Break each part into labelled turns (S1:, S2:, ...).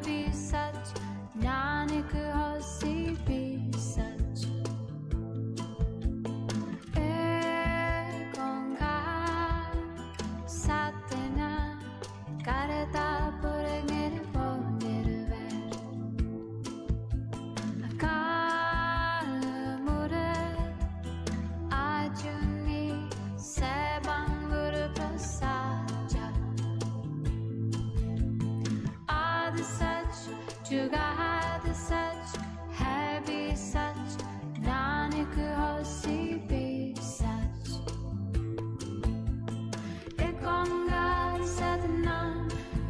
S1: भी सच नानक होसी भी सच एक ओंकार सतना करता पुरख निर्भय निर्वैर अकाल मूरत आजुनी सैभं गुरु प्रसाद आदि सच जुगाद सच है भी सच नानक होसी भी सच एक ओंकार सतनाम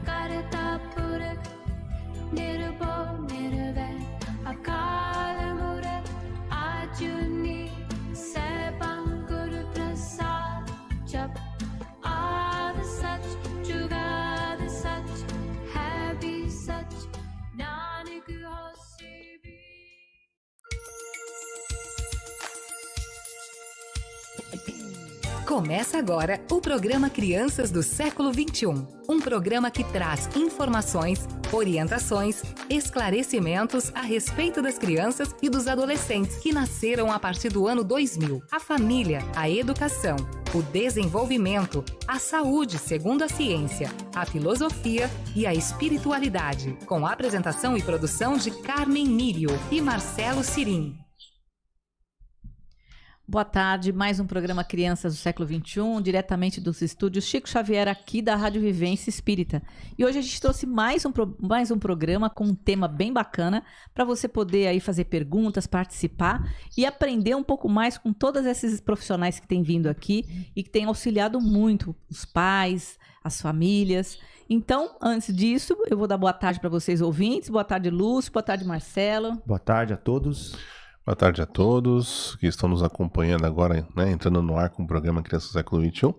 S1: करता पुरख निर्भय निर्वैर अकाल मूरत आजुनी सैभं गुरु प्रसाद जप आद सच जुगाद सच है भी सच नानक होसी भी
S2: Começa agora o programa Crianças do Século XXI. Um programa que traz informações, orientações, esclarecimentos a respeito das crianças e dos adolescentes que nasceram a partir do ano 2000. A família, a educação, o desenvolvimento, a saúde segundo a ciência, a filosofia e a espiritualidade. Com a apresentação e produção de Carmen Nírio e Marcelo Cirim.
S3: Boa tarde, mais um programa Crianças do Século XXI, diretamente dos estúdios Chico Xavier, aqui da Rádio Vivência Espírita. E hoje a gente trouxe mais um programa com um tema bem bacana, para você poder aí fazer perguntas, participar e aprender um pouco mais com todos esses profissionais que têm vindo aqui e que têm auxiliado muito os pais, as famílias. Então, antes disso, eu vou dar boa tarde para vocês ouvintes. Boa tarde, Lúcio. Boa tarde, Marcelo.
S4: Boa tarde a todos.
S5: Boa tarde a todos que estão nos acompanhando agora, né, entrando no ar com o programa Crianças do Século XXI.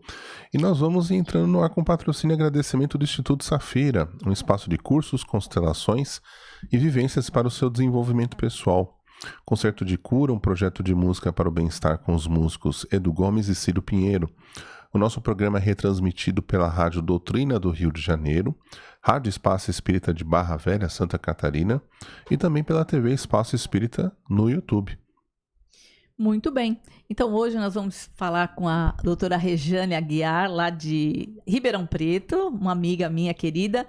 S5: E nós vamos entrando no ar com patrocínio e agradecimento do Instituto Safira, um espaço de cursos, constelações e vivências para o seu desenvolvimento pessoal. Concerto de Cura, um projeto de música para o bem-estar com os músicos Edu Gomes e Ciro Pinheiro. O nosso programa é retransmitido pela Rádio Doutrina do Rio de Janeiro, Rádio Espaço Espírita de Barra Velha, Santa Catarina, e também pela TV Espaço Espírita no YouTube.
S3: Muito bem. Então hoje nós vamos falar com a doutora Rejane Aguiar, lá de Ribeirão Preto, uma amiga minha querida,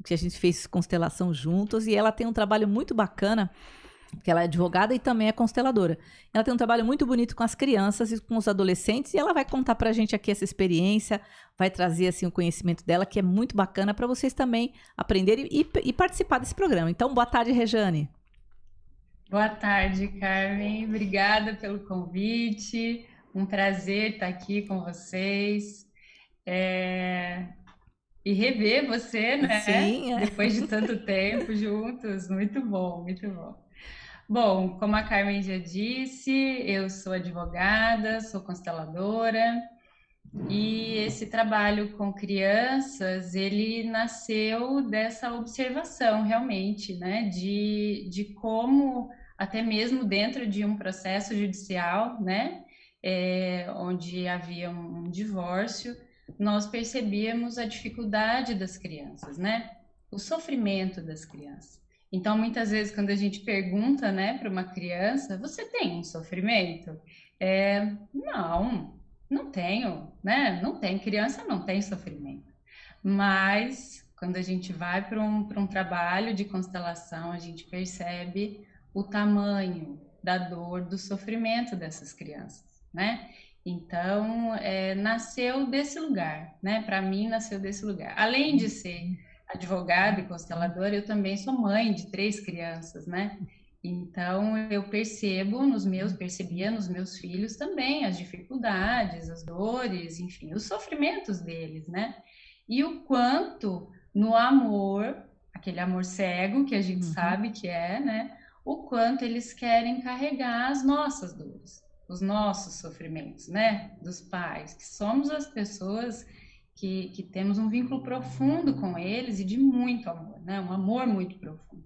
S3: que a gente fez constelação juntos, e ela tem um trabalho muito bacana, que ela é advogada e também é consteladora. Ela tem um trabalho muito bonito com as crianças e com os adolescentes, e ela vai contar pra gente aqui essa experiência, vai trazer assim o conhecimento dela, que é muito bacana para vocês também aprenderem e participar desse programa. Então, boa tarde, Rejane.
S6: Boa tarde, Carmen. Obrigada pelo convite. Um prazer estar aqui com vocês. E rever você, né?
S3: Sim,
S6: Depois de tanto tempo juntos. Muito bom, muito bom. Bom, como a Carmen já disse, eu sou advogada, sou consteladora, e esse trabalho com crianças, ele nasceu dessa observação realmente, né, de como, até mesmo dentro de um processo judicial, né, onde havia um divórcio, nós percebíamos a dificuldade das crianças, né, o sofrimento das crianças. Então, muitas vezes, quando a gente pergunta, né, para uma criança, você tem um sofrimento? Não tenho, né? Não tem, criança não tem sofrimento. Mas, quando a gente vai para um trabalho de constelação, a gente percebe o tamanho da dor, do sofrimento dessas crianças, né? Então, nasceu desse lugar, né? Para mim, nasceu desse lugar. Além de ser advogada e consteladora, eu também sou mãe de 3 crianças, né? Então, eu percebia nos meus filhos também as dificuldades, as dores, enfim, os sofrimentos deles, né? E o quanto no amor, aquele amor cego que a gente sabe que é, né? O quanto eles querem carregar as nossas dores, os nossos sofrimentos, né? Dos pais, que somos as pessoas que temos um vínculo profundo com eles e de muito amor, né? Um amor muito profundo.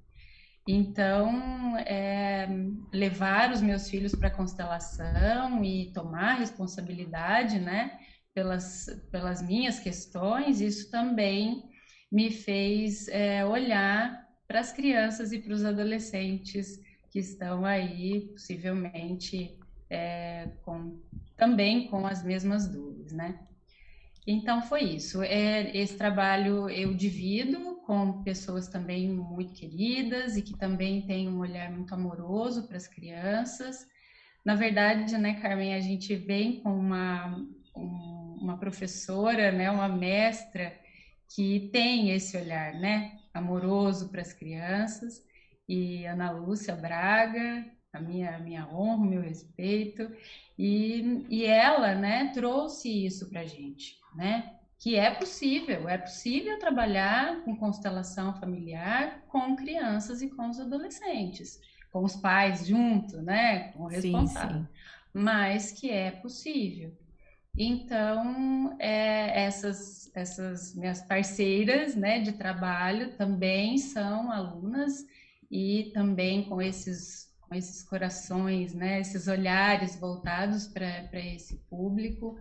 S6: Então, levar os meus filhos para a constelação e tomar responsabilidade, né? Pelas minhas questões, isso também me fez olhar as crianças e para os adolescentes que estão aí, possivelmente, também com as mesmas dores, né? Então, foi isso. Esse trabalho eu divido com pessoas também muito queridas e que também têm um olhar muito amoroso para as crianças. Na verdade, né, Carmen, a gente vem com uma professora, né, uma mestra que tem esse olhar, né, amoroso para as crianças, e Ana Lúcia Braga, a minha honra, o meu respeito, e ela, né, trouxe isso para a gente, né, que é possível trabalhar com constelação familiar com crianças e com os adolescentes, com os pais junto, né, com o responsável, mas que é possível. Então, essas minhas parceiras, né, de trabalho também são alunas e também com esses corações, né, esses olhares voltados para esse público.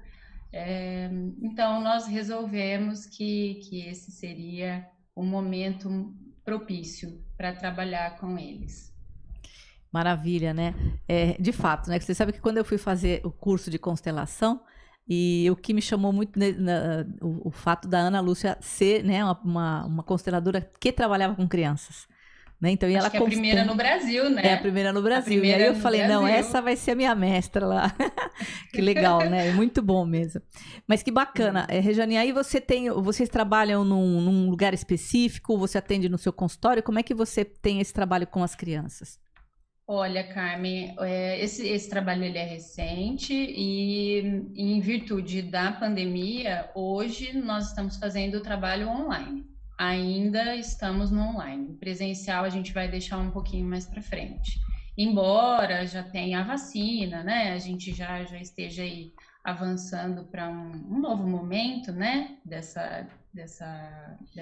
S6: Então, nós resolvemos que esse seria um momento propício para trabalhar com eles.
S3: Maravilha, né? De fato, né? Você sabe que quando eu fui fazer o curso de constelação, e o que me chamou muito, o fato da Ana Lúcia ser, né, uma consteladora que trabalhava com crianças. Né? Então,
S6: Acho que é a primeira no Brasil, né?
S3: É a primeira no Brasil. E aí eu falei, não, essa vai ser a minha mestra lá. Que legal, né? Muito bom mesmo. Mas que bacana. Rejane, aí vocês trabalham num lugar específico? Você atende no seu consultório? Como é que você tem esse trabalho com as crianças?
S6: Olha, Carmen, esse trabalho ele é recente e em virtude da pandemia, hoje nós estamos fazendo o trabalho online. Ainda estamos no online. O presencial a gente vai deixar um pouquinho mais para frente. Embora já tenha a vacina, né? A gente já esteja aí avançando para um novo momento, né? Dessa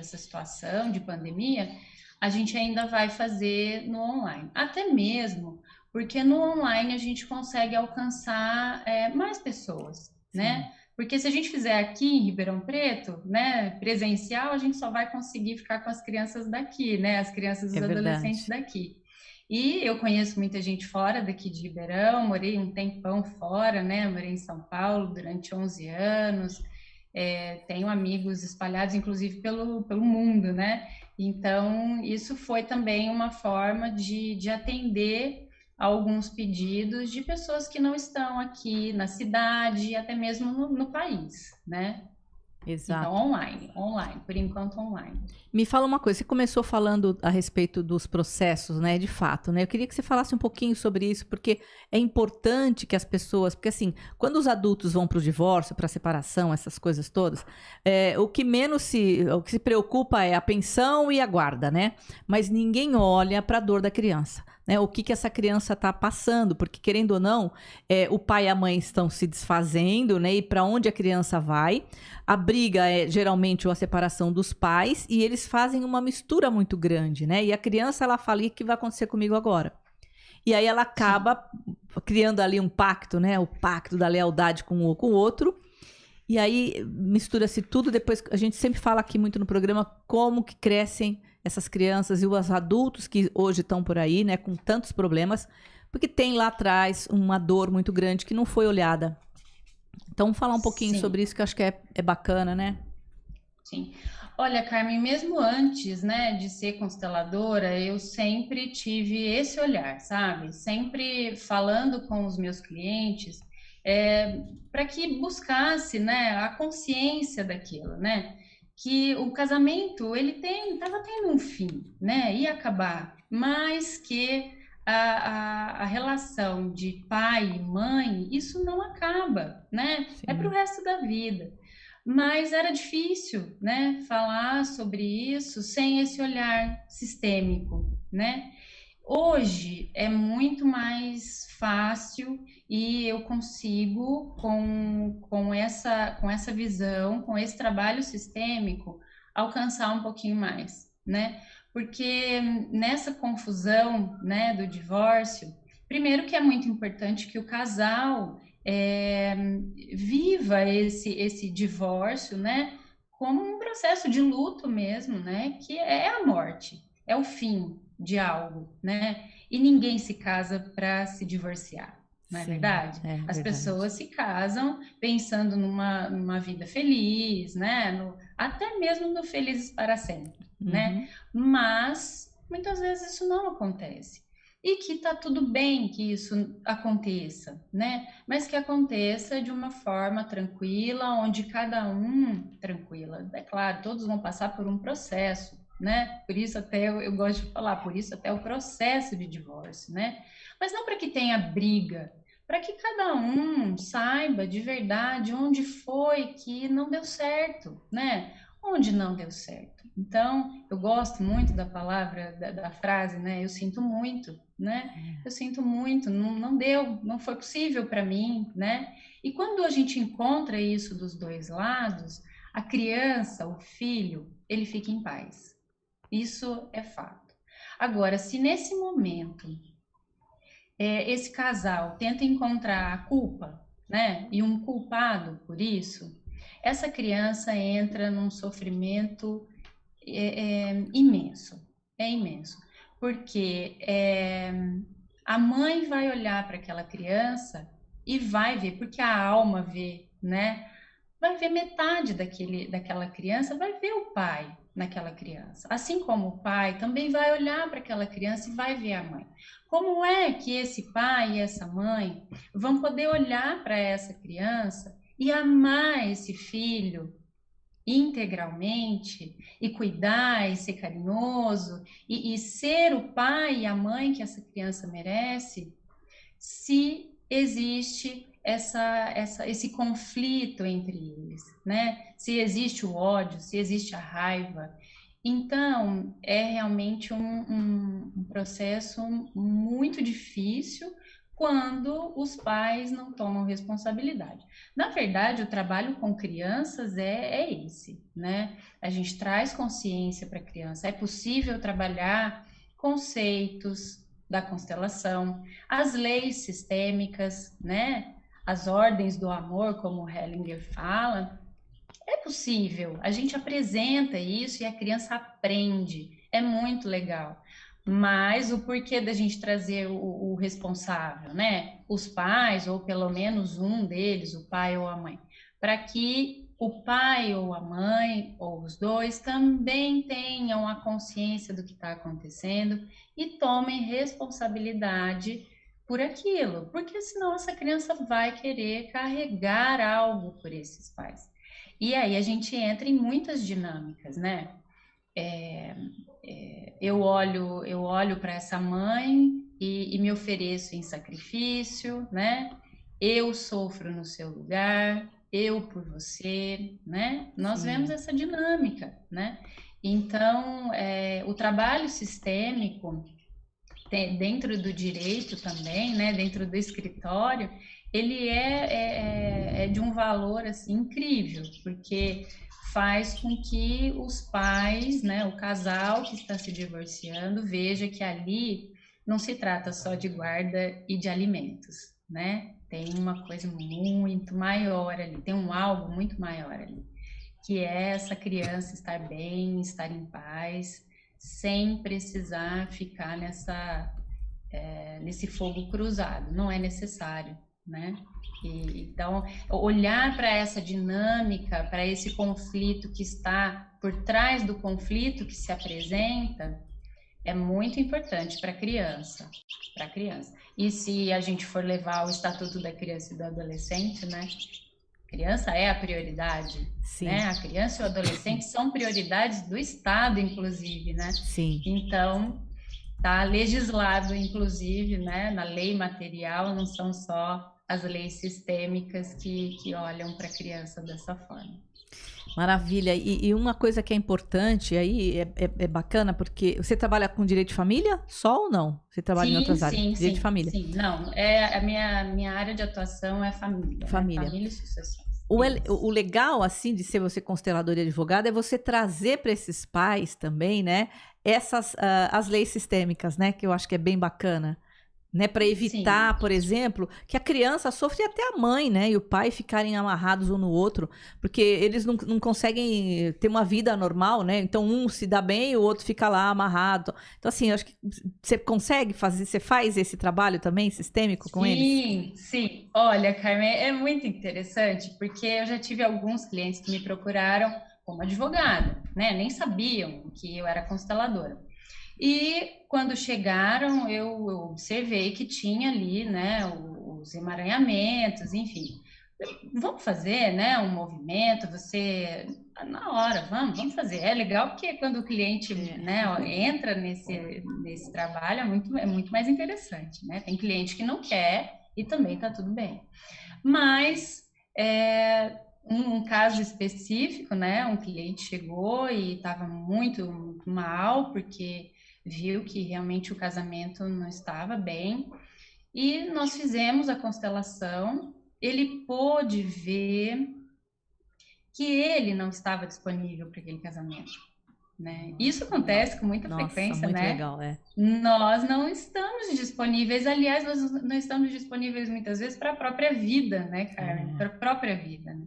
S6: situação de pandemia, a gente ainda vai fazer no online. Até mesmo porque no online a gente consegue alcançar mais pessoas, né? Porque se a gente fizer aqui em Ribeirão Preto, né, presencial, a gente só vai conseguir ficar com as crianças daqui, né? As crianças e os adolescentes daqui. E eu conheço muita gente fora daqui de Ribeirão, morei um tempão fora, né? Morei em São Paulo durante 11 anos. Tenho amigos espalhados, inclusive, pelo mundo, né? Então, isso foi também uma forma de atender a alguns pedidos de pessoas que não estão aqui na cidade, até mesmo no país, né?
S3: Exato.
S6: Então, online, por enquanto online.
S3: Me fala uma coisa, você começou falando a respeito dos processos, né, de fato, né? Eu queria que você falasse um pouquinho sobre isso, porque é importante que as pessoas, porque assim, quando os adultos vão para o divórcio, para a separação, essas coisas todas, o que se preocupa é a pensão e a guarda, né? Mas ninguém olha para a dor da criança. Né, o que essa criança está passando, porque querendo ou não, o pai e a mãe estão se desfazendo, né, e para onde a criança vai. A briga é geralmente a separação dos pais e eles fazem uma mistura muito grande, né? E a criança ela fala, e o que vai acontecer comigo agora? E aí ela acaba criando ali um pacto, né? O pacto da lealdade com o outro. E aí mistura-se tudo. Depois a gente sempre fala aqui muito no programa como que crescem essas crianças e os adultos que hoje estão por aí, né, com tantos problemas, porque tem lá atrás uma dor muito grande que não foi olhada. Então, falar um pouquinho sobre isso, que eu acho que é bacana, né?
S6: Sim. Olha, Carmen, mesmo antes, né, de ser consteladora, eu sempre tive esse olhar, sabe? Sempre falando com os meus clientes, para que buscasse, né, a consciência daquilo, né? Que o casamento, ele estava tendo um fim, né? Ia acabar, mas que a relação de pai e mãe, isso não acaba, né? Sim. É para o resto da vida. Mas era difícil, né? Falar sobre isso sem esse olhar sistêmico, né? Hoje é muito mais fácil e eu consigo, com essa visão, com esse trabalho sistêmico, alcançar um pouquinho mais, né? Porque nessa confusão, né, do divórcio, primeiro que é muito importante que o casal viva esse divórcio, né, como um processo de luto mesmo, né, que é a morte. é o fim de algo, né? E ninguém se casa para se divorciar, não é
S3: Sim,
S6: verdade?
S3: é
S6: As
S3: verdade.
S6: pessoas se casam pensando numa vida feliz, né? Até mesmo no felizes para sempre, né? Mas muitas vezes isso não acontece. E que tá tudo bem que isso aconteça, né? Mas que aconteça de uma forma tranquila, onde cada um, tranquila, é claro, todos vão passar por um processo, né? Por isso até eu gosto de falar, por isso até o processo de divórcio, né? Mas não para que tenha briga, para que cada um saiba de verdade onde foi que não deu certo, né? Onde não deu certo. Então, eu gosto muito da palavra, da frase, né? Eu sinto muito, né? Eu sinto muito, não deu, não foi possível para mim, né? E quando a gente encontra isso dos dois lados, a criança, o filho, ele fica em paz. Isso é fato. Agora, se nesse momento esse casal tenta encontrar a culpa, né, e um culpado por isso, essa criança entra num sofrimento imenso, imenso, porque a mãe vai olhar para aquela criança e vai ver, porque a alma vê, né, vai ver metade daquela criança, vai ver o pai naquela criança. Assim como o pai também vai olhar para aquela criança e vai ver a mãe. Como é que esse pai e essa mãe vão poder olhar para essa criança e amar esse filho integralmente e cuidar e ser carinhoso e ser o pai e a mãe que essa criança merece, se existe esse conflito entre eles, né? Se existe o ódio, se existe a raiva. Então, é realmente um processo muito difícil quando os pais não tomam responsabilidade. Na verdade, o trabalho com crianças é esse, né? A gente traz consciência para a criança. É possível trabalhar conceitos da constelação, as leis sistêmicas, né? As ordens do amor, como Hellinger fala. É possível, a gente apresenta isso e a criança aprende, é muito legal. Mas o porquê da gente trazer o responsável, né? Os pais, ou pelo menos um deles, o pai ou a mãe, para que o pai ou a mãe, ou os dois, também tenham a consciência do que está acontecendo e tomem responsabilidade por aquilo, porque senão essa criança vai querer carregar algo por esses pais. E aí a gente entra em muitas dinâmicas, né? Eu olho para essa mãe e me ofereço em sacrifício, né? Eu sofro no seu lugar, eu por você, né? Nós vemos essa dinâmica, né? Então, o trabalho sistêmico, dentro do direito também, né? Dentro do escritório, ele é de um valor assim incrível, porque faz com que os pais, né, o casal que está se divorciando, veja que ali não se trata só de guarda e de alimentos, né? Tem uma coisa muito maior ali, tem um algo muito maior ali, que é essa criança estar bem, estar em paz, sem precisar ficar nesse fogo cruzado. Não é necessário, né? Então, olhar para essa dinâmica, para esse conflito que está por trás do conflito que se apresenta, é muito importante para a criança. E se a gente for levar o Estatuto da Criança e do Adolescente, né? A criança é a prioridade, né? A criança e o adolescente são prioridades do Estado, inclusive, né?
S3: Sim.
S6: Então, está legislado, inclusive, né? Na lei material, não são só as leis sistêmicas que olham para a criança dessa forma.
S3: Maravilha. E uma coisa que é importante aí, é bacana, porque você trabalha com direito de família só ou não? Você trabalha em outras áreas? Direito de família.
S6: Sim, não. A minha área de atuação é família.
S3: Família.
S6: Né? Família e sucessões.
S3: O legal, assim, de ser você consteladora e advogada é você trazer para esses pais também, né, as leis sistêmicas, né, que eu acho que é bem bacana, né? Para evitar,
S6: Sim.
S3: por exemplo, que a criança sofra e até a mãe, né? E o pai ficarem amarrados um no outro, porque eles não conseguem ter uma vida normal, né? Então um se dá bem e o outro fica lá amarrado. Então, assim, eu acho que você consegue fazer, você faz esse trabalho também sistêmico com eles?
S6: Sim, sim. Olha, Carmen, é muito interessante, porque eu já tive alguns clientes que me procuraram como advogada, né? Nem sabiam que eu era consteladora. E quando chegaram, eu observei que tinha ali, né, os emaranhamentos, enfim. Vamos fazer, né, um movimento, você, na hora, vamos fazer. É legal porque quando o cliente, né, entra nesse trabalho, é muito mais interessante, né? Tem cliente que não quer e também tá tudo bem. Mas, um caso específico, né, um cliente chegou e estava muito mal, porque viu que realmente o casamento não estava bem, e nós fizemos a constelação. Ele pôde ver que ele não estava disponível para aquele casamento, né? Isso acontece com muita frequência,
S3: muito
S6: né?
S3: legal,
S6: Nós não estamos disponíveis, aliás, nós não estamos disponíveis muitas vezes para a própria vida, né, Carmen? Para a própria vida, né?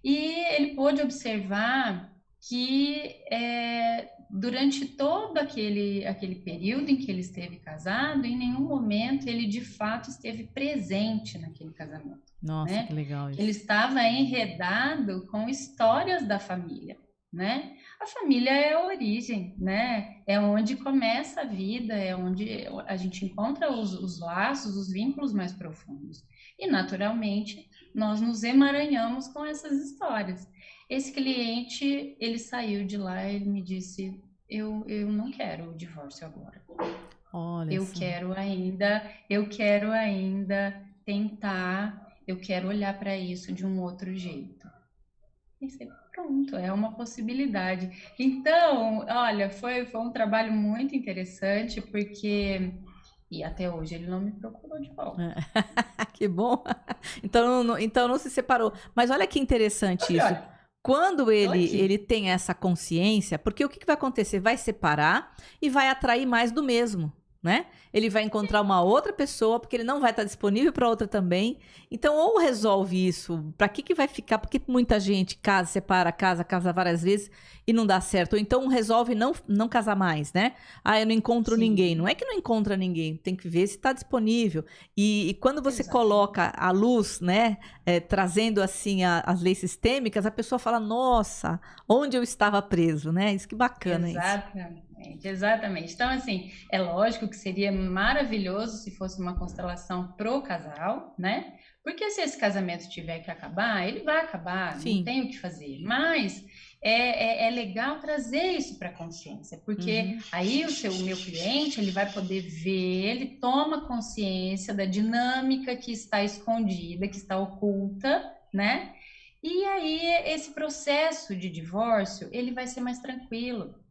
S6: E ele pôde observar que durante todo aquele período em que ele esteve casado, em nenhum momento ele de fato esteve presente naquele casamento.
S3: Nossa,
S6: né?
S3: que legal isso.
S6: Ele estava enredado com histórias da família, né? A família é a origem, né? É onde começa a vida, é onde a gente encontra os laços, os vínculos mais profundos. E, naturalmente, nós nos emaranhamos com essas histórias. Esse cliente, ele saiu de lá e ele me disse, eu não quero o divórcio agora.
S3: Olha
S6: Eu
S3: só.
S6: quero ainda tentar, eu quero olhar para isso de um outro jeito. Pensei, pronto, é uma possibilidade. Então, olha, foi um trabalho muito interessante, porque... E até hoje ele não me procurou de volta.
S3: Que bom. Então não se separou. Mas olha que interessante isso.
S6: Olha,
S3: Quando
S6: aqui.
S3: ele tem essa consciência, porque o que vai acontecer? Vai separar e vai atrair mais do mesmo, né? Ele vai encontrar uma outra pessoa, porque ele não vai estar disponível para outra também. Então, ou resolve isso, para que vai ficar? Porque muita gente separa, casa várias vezes e não dá certo. Ou então resolve não casar mais, né? Ah, eu não encontro
S6: Sim.
S3: ninguém. Não é que não encontra ninguém, tem que ver se está disponível. E quando você
S6: Exatamente.
S3: coloca a luz, né, trazendo assim as leis sistêmicas, a pessoa fala, nossa, onde eu estava preso, né? Isso que bacana isso.
S6: Exatamente. Então, assim, é lógico que seria maravilhoso se fosse uma constelação pro casal, né? Porque se esse casamento tiver que acabar, ele vai acabar,
S3: Sim.
S6: não tem o que fazer. Mas é legal trazer isso para a consciência, porque aí o meu cliente, ele vai poder ver, ele toma consciência da dinâmica que está escondida, que está oculta, né? E aí esse processo de divórcio, ele vai ser mais tranquilo.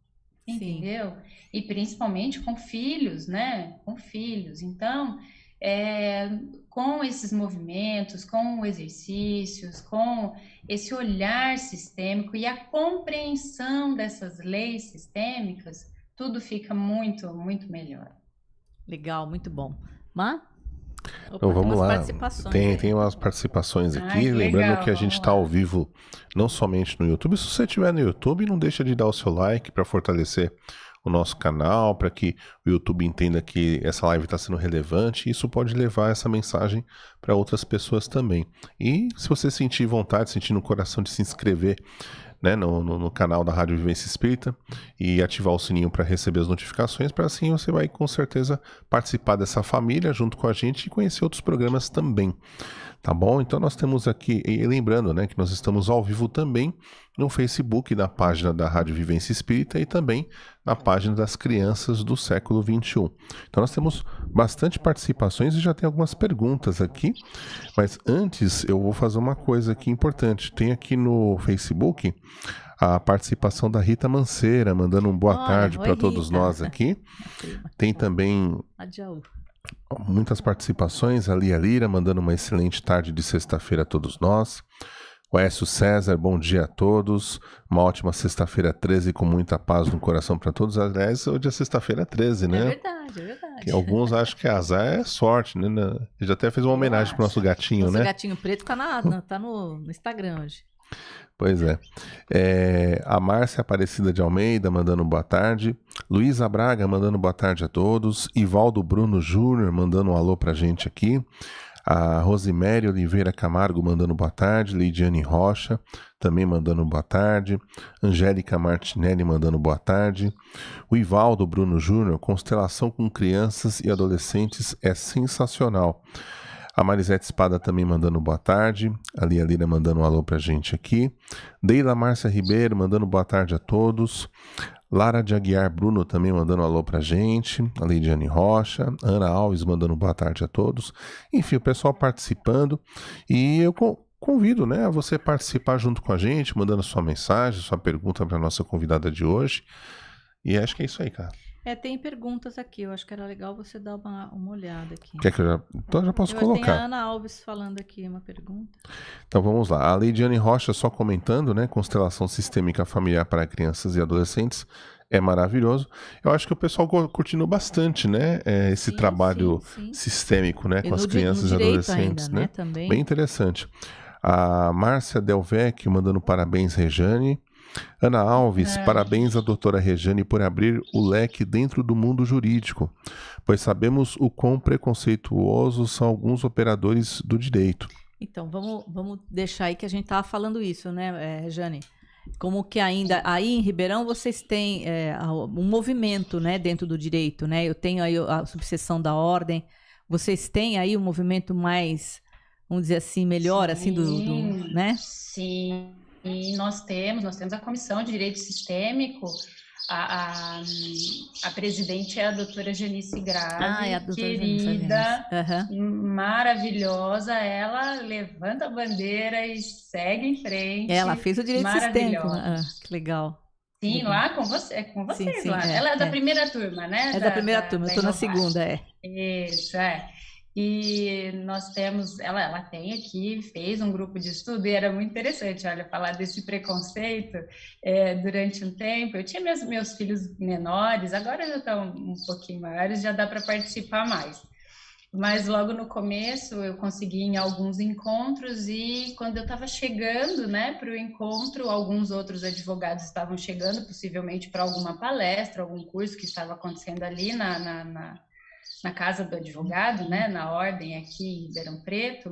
S6: Entendeu? E principalmente com filhos, né? Com filhos. Então, com esses movimentos, com exercícios, com esse olhar sistêmico e a compreensão dessas leis sistêmicas, tudo fica muito, muito melhor.
S3: Legal, muito bom. Má?
S5: Então vamos lá,
S3: Tem
S5: tem umas participações aqui,
S6: que
S5: lembrando
S6: legal,
S5: que a gente está ao vivo não somente no YouTube. Se você estiver no YouTube, não deixa de dar o seu like para fortalecer o nosso canal, para que o YouTube entenda que essa live está sendo relevante, e isso pode levar essa mensagem para outras pessoas também. E se você sentir vontade, sentir no coração de se inscrever, né, no canal da Rádio Vivência Espírita e ativar o sininho para receber as notificações, para assim você vai com certeza participar dessa família junto com a gente e conhecer outros programas também, tá bom? Então nós temos aqui, e lembrando, né, que nós estamos ao vivo também no Facebook da página da Rádio Vivência Espírita e também na página das Crianças do Século XXI. Então nós temos bastante participações e já tem algumas perguntas aqui, mas antes eu vou fazer uma coisa aqui importante. Tem aqui no Facebook a participação da Rita Manceira, mandando um boa tarde para todos nós aqui. Tem também muitas participações, a Lia Lira mandando uma excelente tarde de sexta-feira a todos nós. O Écio César, bom dia a todos, uma ótima sexta-feira 13 com muita paz no coração para todos. Aliás, hoje é sexta-feira 13, né?
S3: É verdade. verdade.
S5: Que alguns acham que azar é sorte, né? Ele já até fez uma homenagem pro nosso gatinho,
S3: Nosso
S5: né?
S3: gatinho preto tá no Instagram hoje.
S5: Pois é. A Márcia Aparecida de Almeida mandando boa tarde. Luísa Braga mandando boa tarde a todos. Ivaldo Bruno Júnior mandando um alô pra gente aqui. A Rosiméria Oliveira Camargo mandando boa tarde. Leidiane Rocha também mandando boa tarde. Angélica Martinelli mandando boa tarde. O Ivaldo Bruno Júnior, constelação com crianças e adolescentes é sensacional. A Marisete Espada também mandando boa tarde. A Lia Lira mandando um alô pra gente aqui. Deila Márcia Ribeiro mandando boa tarde a todos. Lara de Aguiar Bruno também mandando um alô pra gente. A Leidiane Rocha. Ana Alves mandando boa tarde a todos. Enfim, o pessoal participando. E eu convido, né, a você participar junto com a gente, mandando sua mensagem, sua pergunta pra nossa convidada de hoje. E acho que é isso aí, cara.
S3: Tem perguntas aqui, eu acho que era legal você dar uma olhada aqui.
S5: Quer que eu já... Então eu já posso colocar.
S3: Tem a Ana Alves falando aqui uma pergunta.
S5: Então vamos lá. A Leidiane Rocha só comentando, né? Constelação sistêmica familiar para crianças e adolescentes é maravilhoso. Eu acho que o pessoal curtindo bastante, né? Esse trabalho sistêmico, né? Com as crianças e adolescentes,
S3: ainda,
S5: né?
S3: Também.
S5: Bem interessante. A Márcia Delvecchio mandando parabéns, Rejane. Ana Alves, parabéns à doutora Rejane por abrir o leque dentro do mundo jurídico, pois sabemos o quão preconceituosos são alguns operadores do direito.
S3: Então, vamos deixar aí que a gente estava falando isso, né, Rejane? Como que ainda, aí em Ribeirão, vocês têm um movimento, né, dentro do direito, né? Eu tenho aí a subseção da ordem, vocês têm aí um movimento mais, vamos dizer assim, melhor, assim, né?
S6: Sim. E nós temos a Comissão de Direito Sistêmico, a presidente é a doutora Janice Grave,
S3: é a doutora
S6: querida, maravilhosa, ela levanta a bandeira e segue em frente.
S3: Ela fez o direito sistêmico, que legal.
S6: Sim,
S3: legal.
S6: lá com vocês
S3: sim,
S6: lá. Ela é da primeira turma, né?
S3: É da primeira turma, eu estou na segunda,
S6: Isso, E nós temos, ela tem aqui, fez um grupo de estudo e era muito interessante, olha, falar desse preconceito durante um tempo. Eu tinha meus filhos menores, agora já estão um pouquinho maiores, já dá para participar mais. Mas logo no começo eu consegui ir em alguns encontros e quando eu estava chegando, né, para o encontro, alguns outros advogados estavam chegando, possivelmente para alguma palestra, algum curso que estava acontecendo ali na casa do advogado, né, na ordem aqui em Ribeirão Preto,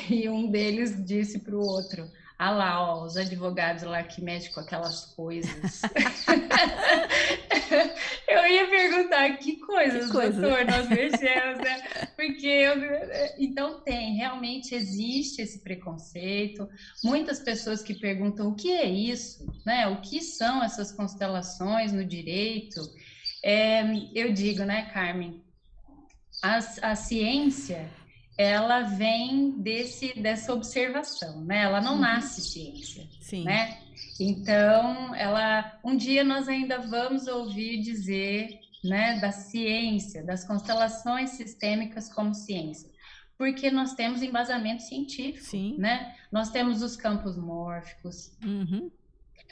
S6: e um deles disse para o outro, lá, ó, os advogados lá que mexem com aquelas coisas. Eu ia perguntar, que coisas, doutor, nós mexemos, né? Porque então realmente existe esse preconceito, muitas pessoas que perguntam o que é isso, né? O que são essas constelações no direito? Eu digo, né, Carmen, a ciência, ela vem dessa observação, né? Ela não nasce ciência, né? Então, um dia nós ainda vamos ouvir dizer, né, da ciência, das constelações sistêmicas como ciência, porque nós temos embasamento científico, né? Nós temos os campos mórficos,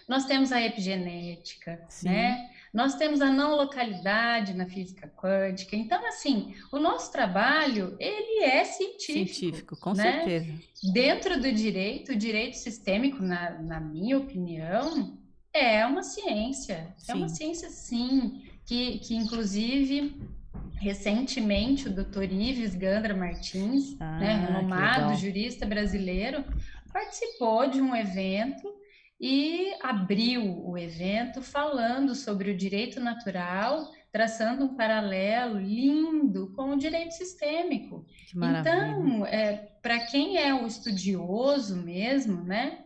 S6: nós temos a epigenética, né? Nós temos a não localidade na física quântica. Então, assim, o nosso trabalho, ele é científico.
S3: Científico, com
S6: né?
S3: certeza.
S6: Dentro do direito, o direito sistêmico, na minha opinião, é uma ciência. É uma ciência, sim, que inclusive, recentemente, o Dr. Ives Gandra Martins, né, renomado jurista brasileiro, participou de um evento e abriu o evento falando sobre o direito natural, traçando um paralelo lindo com o direito sistêmico.
S3: Que maravilha.
S6: Então, para quem é o estudioso mesmo, né,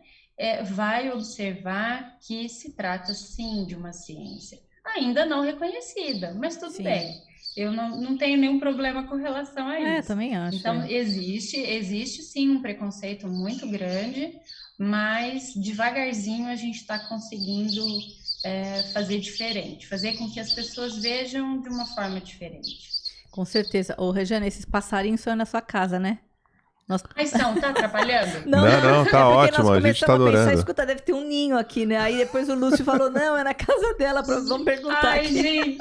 S6: vai observar que se trata, sim, de uma ciência. Ainda não reconhecida, mas tudo bem. Eu não tenho nenhum problema com relação a isso.
S3: Também acho.
S6: Então, existe sim um preconceito muito grande, mas devagarzinho a gente está conseguindo fazer diferente, fazer com que as pessoas vejam de uma forma diferente.
S3: Com certeza. Ô, Rejane, esses passarinhos são na sua casa, né?
S6: Mas tá atrapalhando?
S5: Não, tá ótimo, a gente tá adorando.
S3: Escuta, deve ter um ninho aqui, né? Aí depois o Lúcio falou, não, é na casa dela, vamos perguntar.
S6: Ai, gente,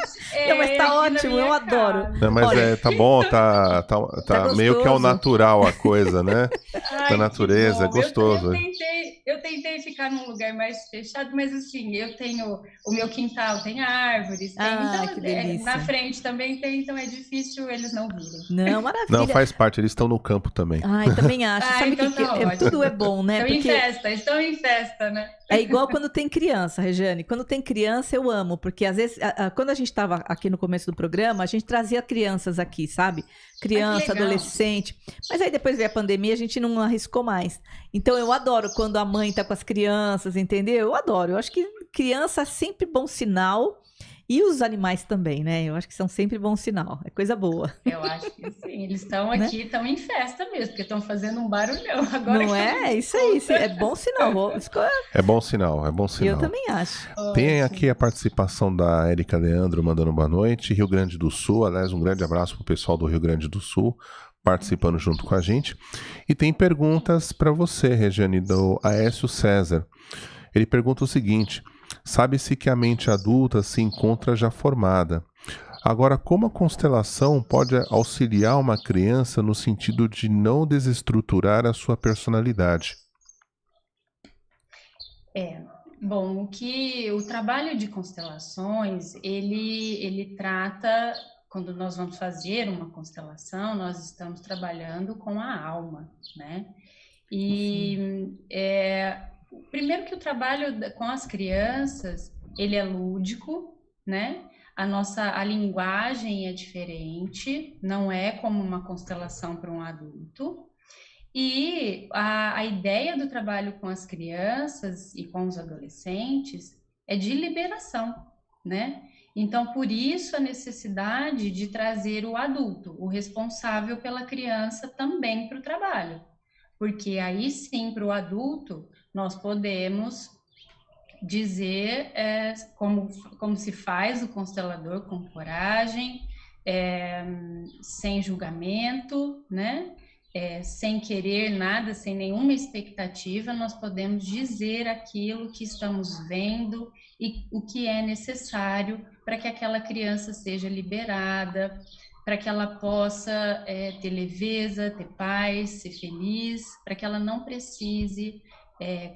S3: não, mas
S6: vem
S3: tá
S6: aqui na
S3: ótimo,
S6: minha
S3: eu adoro.
S6: casa.
S5: Não, mas
S3: Olha,
S5: tá bom, tá meio que ao
S3: gostoso.
S5: natural a coisa, né?
S6: Ai,
S5: Da natureza, é
S6: que bom.
S5: gostoso.
S6: Eu tentei ficar num lugar mais fechado, mas assim, eu tenho o meu quintal, tem árvores,
S3: Ah, que
S6: então na
S3: delícia.
S6: frente também tem, então é difícil eles não virem.
S3: Não,
S5: Não,
S3: maravilha.
S5: faz parte, eles estão no campo também.
S3: Ai, também acho.
S6: Ah,
S3: Sabe
S6: então
S3: que
S6: tá ótimo.
S3: tudo é bom, né? Porque
S6: Estão em festa, né?
S3: é igual quando tem criança, Regiane. Quando tem criança, eu amo, porque às vezes, quando a gente estava aqui no começo do programa, a gente trazia crianças aqui, sabe? Criança,
S6: legal.
S3: adolescente. Mas aí depois veio a pandemia, a gente não arriscou mais. Então eu adoro quando a mãe tá com as crianças, entendeu? Eu adoro. Eu acho que criança é sempre bom sinal. E os animais também, né? Eu acho que são sempre bom sinal. É coisa boa,
S6: Eu acho que sim. Eles estão
S3: né?
S6: aqui, estão em festa mesmo, porque estão fazendo um barulhão. Agora
S3: Não
S6: que a
S3: é?
S6: gente
S3: É isso aí.
S6: conta.
S3: É bom sinal.
S5: É bom sinal, é bom
S3: Eu
S5: sinal.
S3: também acho.
S5: Tem
S6: Ótimo.
S5: aqui a participação da Érica Leandro mandando boa noite. Rio Grande do Sul, aliás, um grande abraço pro pessoal do Rio Grande do Sul participando junto com a gente. E tem perguntas para você, Regiane, do Aécio César. Ele pergunta o seguinte: sabe-se que a mente adulta se encontra já formada. Agora, como a constelação pode auxiliar uma criança no sentido de não desestruturar a sua personalidade?
S6: Bom, o trabalho de constelações, ele trata, quando nós vamos fazer uma constelação, nós estamos trabalhando com a alma, né? E primeiro que o trabalho com as crianças, ele é lúdico, né? A linguagem é diferente, não é como uma constelação para um adulto. E a ideia do trabalho com as crianças e com os adolescentes é de liberação, né? Então, por isso a necessidade de trazer o adulto, o responsável pela criança, também para o trabalho. Porque aí sim, para o adulto, nós podemos dizer como se faz o constelador com coragem, sem julgamento, né? Sem querer nada, sem nenhuma expectativa, nós podemos dizer aquilo que estamos vendo e o que é necessário para que aquela criança seja liberada, para que ela possa ter leveza, ter paz, ser feliz, para que ela não precise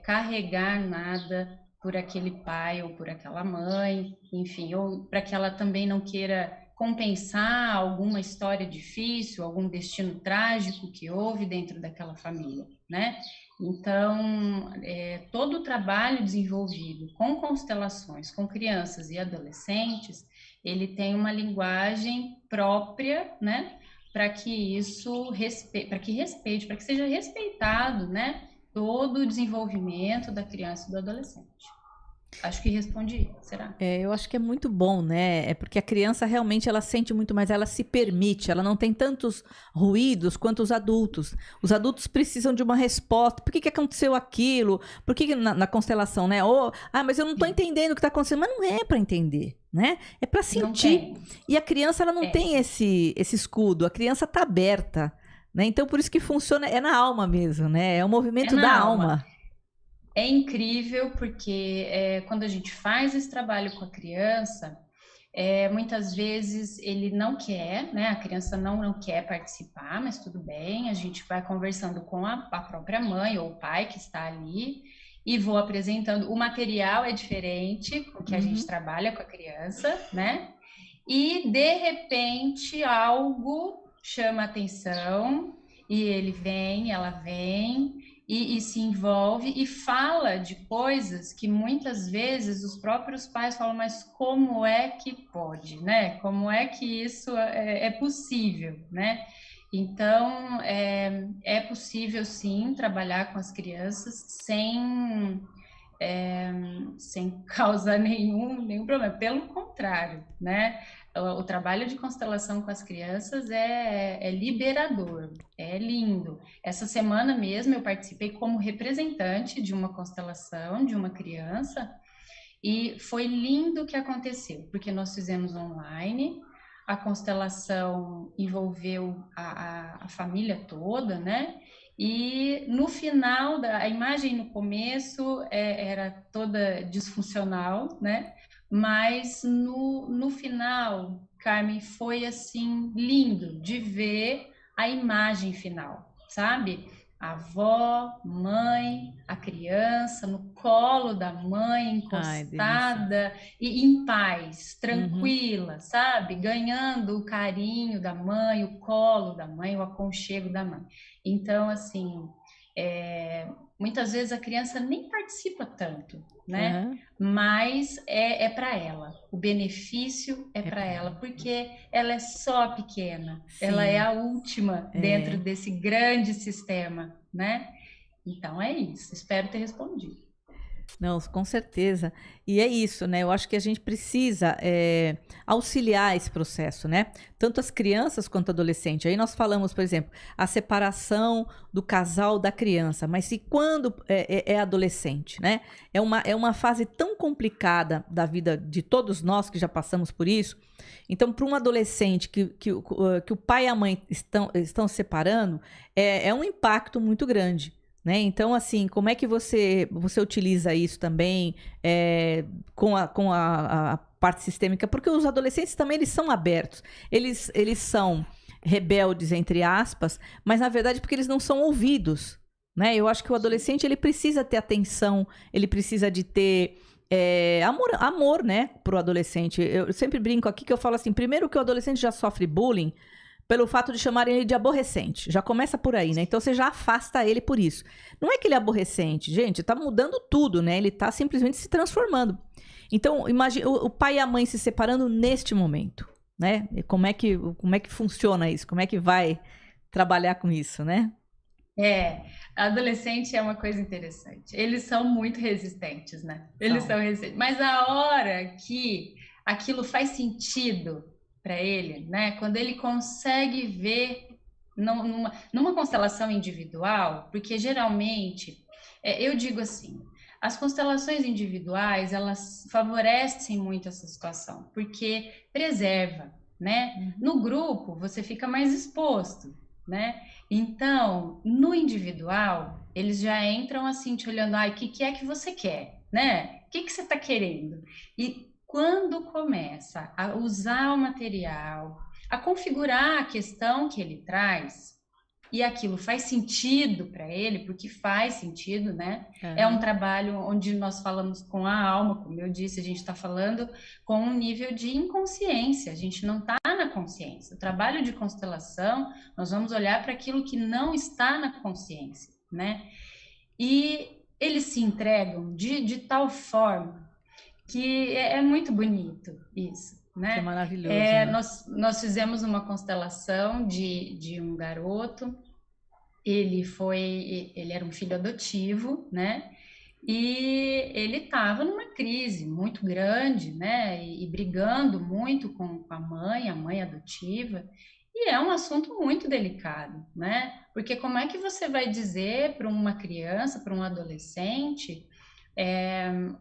S6: carregar nada por aquele pai ou por aquela mãe, enfim, ou para que ela também não queira compensar alguma história difícil, algum destino trágico que houve dentro daquela família, né? Então, todo o trabalho desenvolvido com constelações, com crianças e adolescentes, ele tem uma linguagem própria, né? Para que para que seja respeitado, né? Todo o desenvolvimento da criança e do adolescente. Acho que respondi, será?
S3: Eu acho que é muito bom, né? É porque a criança realmente ela sente muito mais, ela se permite, ela não tem tantos ruídos quanto os adultos. Os adultos precisam de uma resposta. Por que aconteceu aquilo? Por que na constelação, né? Mas eu não tô entendendo o que tá acontecendo. Mas não é para entender, né? É para sentir. E a criança ela não tem esse escudo. A criança tá aberta, né? Então por isso que funciona, é na alma mesmo, né? É o movimento da alma.
S6: É incrível porque quando a gente faz esse trabalho com a criança, muitas vezes ele não quer, né? A criança não quer participar, mas tudo bem, a gente vai conversando com a própria mãe ou o pai que está ali e vou apresentando. O material é diferente com que a gente trabalha com a criança, né? E de repente algo chama a atenção e ela vem. E se envolve e fala de coisas que muitas vezes os próprios pais falam, mas como é que pode, né? Como é que isso é possível, né? Então, é possível sim trabalhar com as crianças sem causar nenhum problema, pelo contrário, né? O trabalho de constelação com as crianças é liberador, é lindo. Essa semana mesmo eu participei como representante de uma constelação de uma criança e foi lindo o que aconteceu, porque nós fizemos online, a constelação envolveu a família toda, né? E no final, a imagem no começo era toda disfuncional, né? Mas no final, Carmen, foi assim lindo de ver a imagem final, sabe? A avó, mãe, a criança no colo da mãe,
S3: Ai, delícia.
S6: encostada e em paz,
S3: Uhum.
S6: tranquila, sabe? Ganhando o carinho da mãe, o colo da mãe, o aconchego da mãe. Então, assim, muitas vezes a criança nem participa tanto, né?
S3: Aham.
S6: Mas é para ela, o benefício é
S3: É
S6: para
S3: pra
S6: ela,
S3: ela.
S6: porque ela é só pequena, ela é
S3: Sim,
S6: a última dentro
S3: é.
S6: desse grande sistema, né? Então é isso, espero ter respondido.
S3: Não, com certeza. E é isso, né? Eu acho que a gente precisa auxiliar esse processo, né? Tanto as crianças quanto adolescentes. Aí nós falamos, por exemplo, a separação do casal da criança, mas e quando é adolescente, né? É uma fase tão complicada da vida de todos nós que já passamos por isso. Então, para um adolescente que o pai e a mãe estão se separando, é um impacto muito grande. Né? Então, assim, como é que você utiliza isso também com a parte sistêmica? Porque os adolescentes também eles são abertos, eles são rebeldes, entre aspas, mas na verdade porque eles não são ouvidos. Né? Eu acho que o adolescente ele precisa ter atenção, ele precisa de ter amor, né, pro adolescente. Eu sempre brinco aqui que eu falo assim, primeiro que o adolescente já sofre bullying, pelo fato de chamarem ele de aborrecente. Já começa por aí, né? Então você já afasta ele por isso. Não é que ele é aborrecente, gente, tá mudando tudo, né? Ele tá simplesmente se transformando. Então, imagine o pai e a mãe se separando neste momento, né? E como é que funciona isso? Como é que vai trabalhar com isso, né?
S6: Adolescente é uma coisa interessante. Eles são muito resistentes, né? Eles
S3: Então,
S6: são resistentes. Mas a hora que aquilo faz sentido para ele, né? Quando ele consegue ver numa constelação individual, porque geralmente, eu digo assim, as constelações individuais, elas favorecem muito essa situação, porque preserva, né? No grupo, você fica mais exposto, né? Então, no individual, eles já entram assim, te olhando, o que é que você quer, né? O que você está querendo? E quando começa a usar o material, a configurar a questão que ele traz, e aquilo faz sentido para ele, porque faz sentido, né? É um trabalho onde nós falamos com a alma, como eu disse, a gente está falando com um nível de inconsciência, a gente não está na consciência. O trabalho de constelação, nós vamos olhar para aquilo que não está na consciência, né? E eles se entregam de tal forma que é muito bonito isso,
S3: que é
S6: né?
S3: maravilhoso, né?
S6: Nós fizemos uma constelação de um garoto, ele era um filho adotivo, né? E ele estava numa crise muito grande, né? E brigando muito com a mãe adotiva. E é um assunto muito delicado, né? Porque como é que você vai dizer para uma criança, para um adolescente,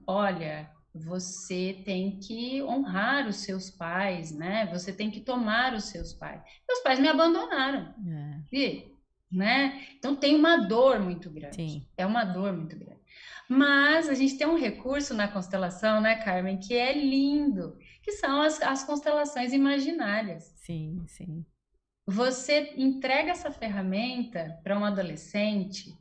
S6: olha, você tem que honrar os seus pais, né? Você tem que tomar os seus pais. Meus pais me abandonaram, e, né? Então tem uma dor muito grande.
S3: Sim,
S6: É uma dor muito grande. Mas a gente tem um recurso na constelação, né, Carmen, que é lindo, que são as constelações imaginárias.
S3: sim, sim.
S6: Você entrega essa ferramenta para um adolescente,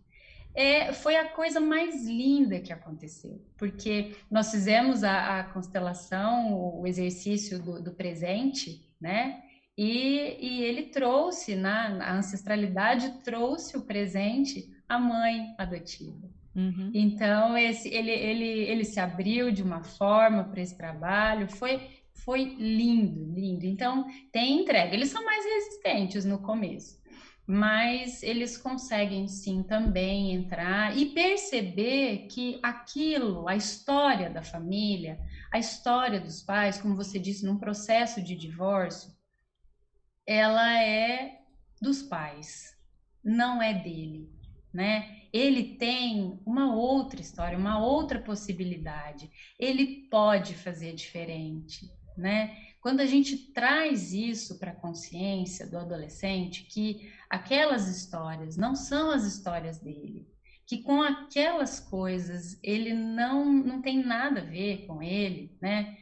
S6: foi a coisa mais linda que aconteceu, porque nós fizemos a constelação, o exercício do presente, né? E ele trouxe, a ancestralidade trouxe o presente à mãe adotiva.
S3: Uhum.
S6: Então, ele se abriu de uma forma para esse trabalho, foi lindo, lindo. Então, tem entrega. Eles são mais resistentes no começo, mas eles conseguem sim também entrar e perceber que aquilo, a história da família, a história dos pais, como você disse, num processo de divórcio, ela é dos pais, não é dele, né? Ele tem uma outra história, uma outra possibilidade. Ele pode fazer diferente, né? Quando a gente traz isso para a consciência do adolescente, que aquelas histórias não são as histórias dele, que com aquelas coisas ele não tem nada a ver com ele, né?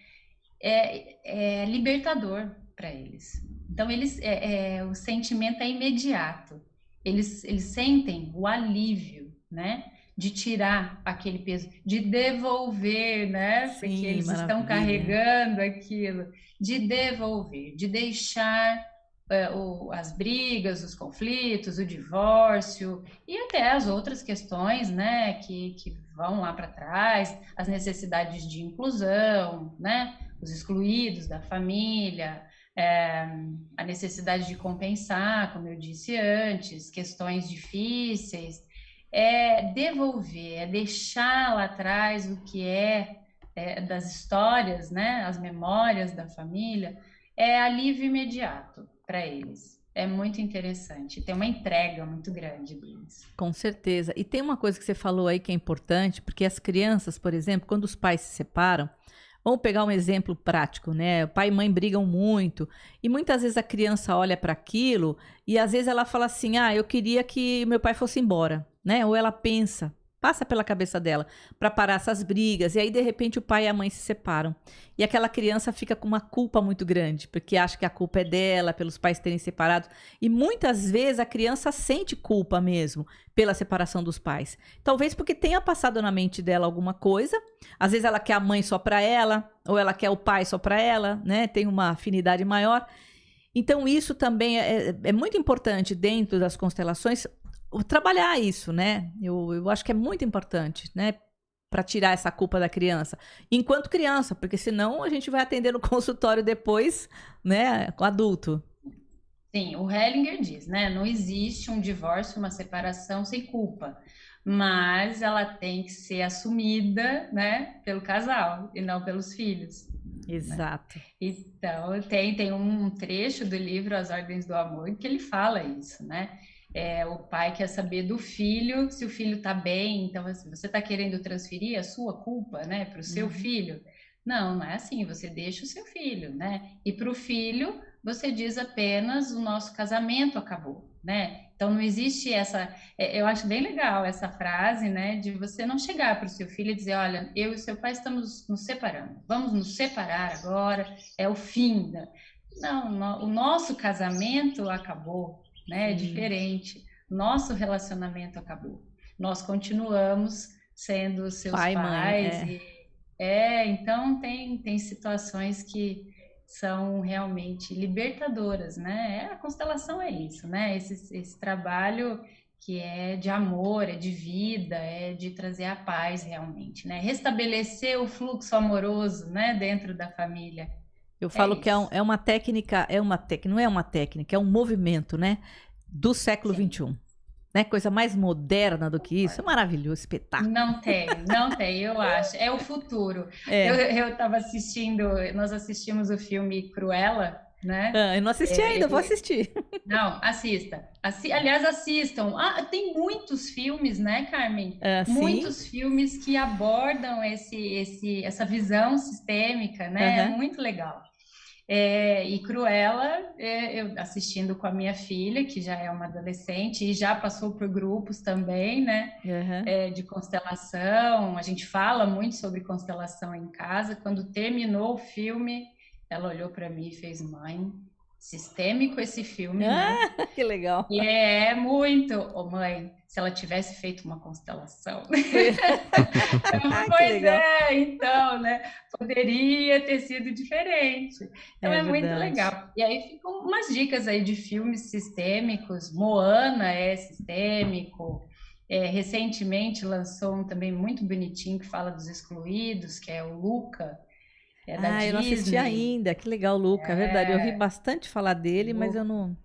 S6: é libertador para eles. Então, o sentimento é imediato. Eles sentem o alívio, né? De tirar aquele peso, de devolver, né?
S3: Sim,
S6: Porque eles estão
S3: maravilha.
S6: carregando aquilo, de devolver, de deixar as brigas, os conflitos, o divórcio e até as outras questões, né? Que vão lá para trás, as necessidades de inclusão, né? Os excluídos da família, a necessidade de compensar, como eu disse antes, questões difíceis. É devolver, é deixar lá atrás o que das histórias, né? As memórias da família, é alívio imediato para eles. É muito interessante, tem uma entrega muito grande deles.
S3: Com certeza. E tem uma coisa que você falou aí que é importante, porque as crianças, por exemplo, quando os pais se separam, vamos pegar um exemplo prático, né? O pai e mãe brigam muito e muitas vezes a criança olha para aquilo e às vezes ela fala assim, eu queria que meu pai fosse embora, né? Ou ela pensa, passa pela cabeça dela para parar essas brigas e aí de repente o pai e a mãe se separam e aquela criança fica com uma culpa muito grande porque acha que a culpa é dela pelos pais terem separado e muitas vezes a criança sente culpa mesmo pela separação dos pais, talvez porque tenha passado na mente dela alguma coisa, às vezes ela quer a mãe só para ela ou ela quer o pai só para ela, né? Tem uma afinidade maior, então isso também é muito importante dentro das constelações trabalhar isso, né? Eu acho que é muito importante, né? Para tirar essa culpa da criança, enquanto criança, porque senão a gente vai atender no consultório depois, né? Com adulto.
S6: Sim, o Hellinger diz, né? Não existe um divórcio, uma separação sem culpa, mas ela tem que ser assumida, né? Pelo casal e não pelos filhos.
S3: Exato.
S6: Né? Então, tem um trecho do livro As Ordens do Amor que ele fala isso, né? O pai quer saber do filho, se o filho está bem, então assim, você está querendo transferir a sua culpa, né, para o seu filho? Não é assim, você deixa o seu filho, né? E para o filho, você diz apenas o nosso casamento acabou, né? Então não existe eu acho bem legal essa frase, né, de você não chegar para o seu filho e dizer, olha, eu e o seu pai estamos nos separando, vamos nos separar agora, é o fim. Não, o nosso casamento acabou, né? É diferente. Nosso relacionamento acabou. Nós continuamos sendo seus
S3: Pai,
S6: pais.
S3: mãe,
S6: Então tem situações que são realmente libertadoras, né? A constelação é isso, né? Esse trabalho que é de amor, é de vida, é de trazer a paz realmente, né? Restabelecer o fluxo amoroso, né? Dentro da família.
S3: Eu falo que é uma técnica, não é uma técnica, é um movimento, né? Do século XXI. Né? Coisa mais moderna do que isso. É maravilhoso, espetáculo.
S6: Não tem, eu acho. É o futuro. Eu estava assistindo, nós assistimos o filme Cruella, né?
S3: Eu não assisti ainda, vou assistir.
S6: Não, assista. Aliás, assistam. Tem muitos filmes, né, Carmen? Muitos filmes que abordam essa visão sistêmica, né? É muito legal. E Cruella, eu assistindo com a minha filha, que já é uma adolescente e já passou por grupos também, né? De constelação. A gente fala muito sobre constelação em casa. Quando terminou o filme, ela olhou para mim e fez, mãe, sistêmico esse filme, né?
S3: Que legal.
S6: E é muito, mãe, se ela tivesse feito uma constelação. Pois então, né? Poderia ter sido diferente. Então é muito legal. E aí ficam umas dicas aí de filmes sistêmicos. Moana é sistêmico. Recentemente lançou um também muito bonitinho que fala dos excluídos, que é o Luca. Da Disney.
S3: Eu não assisti ainda. Que legal, Luca. É verdade. Eu ouvi bastante falar dele, mas eu não...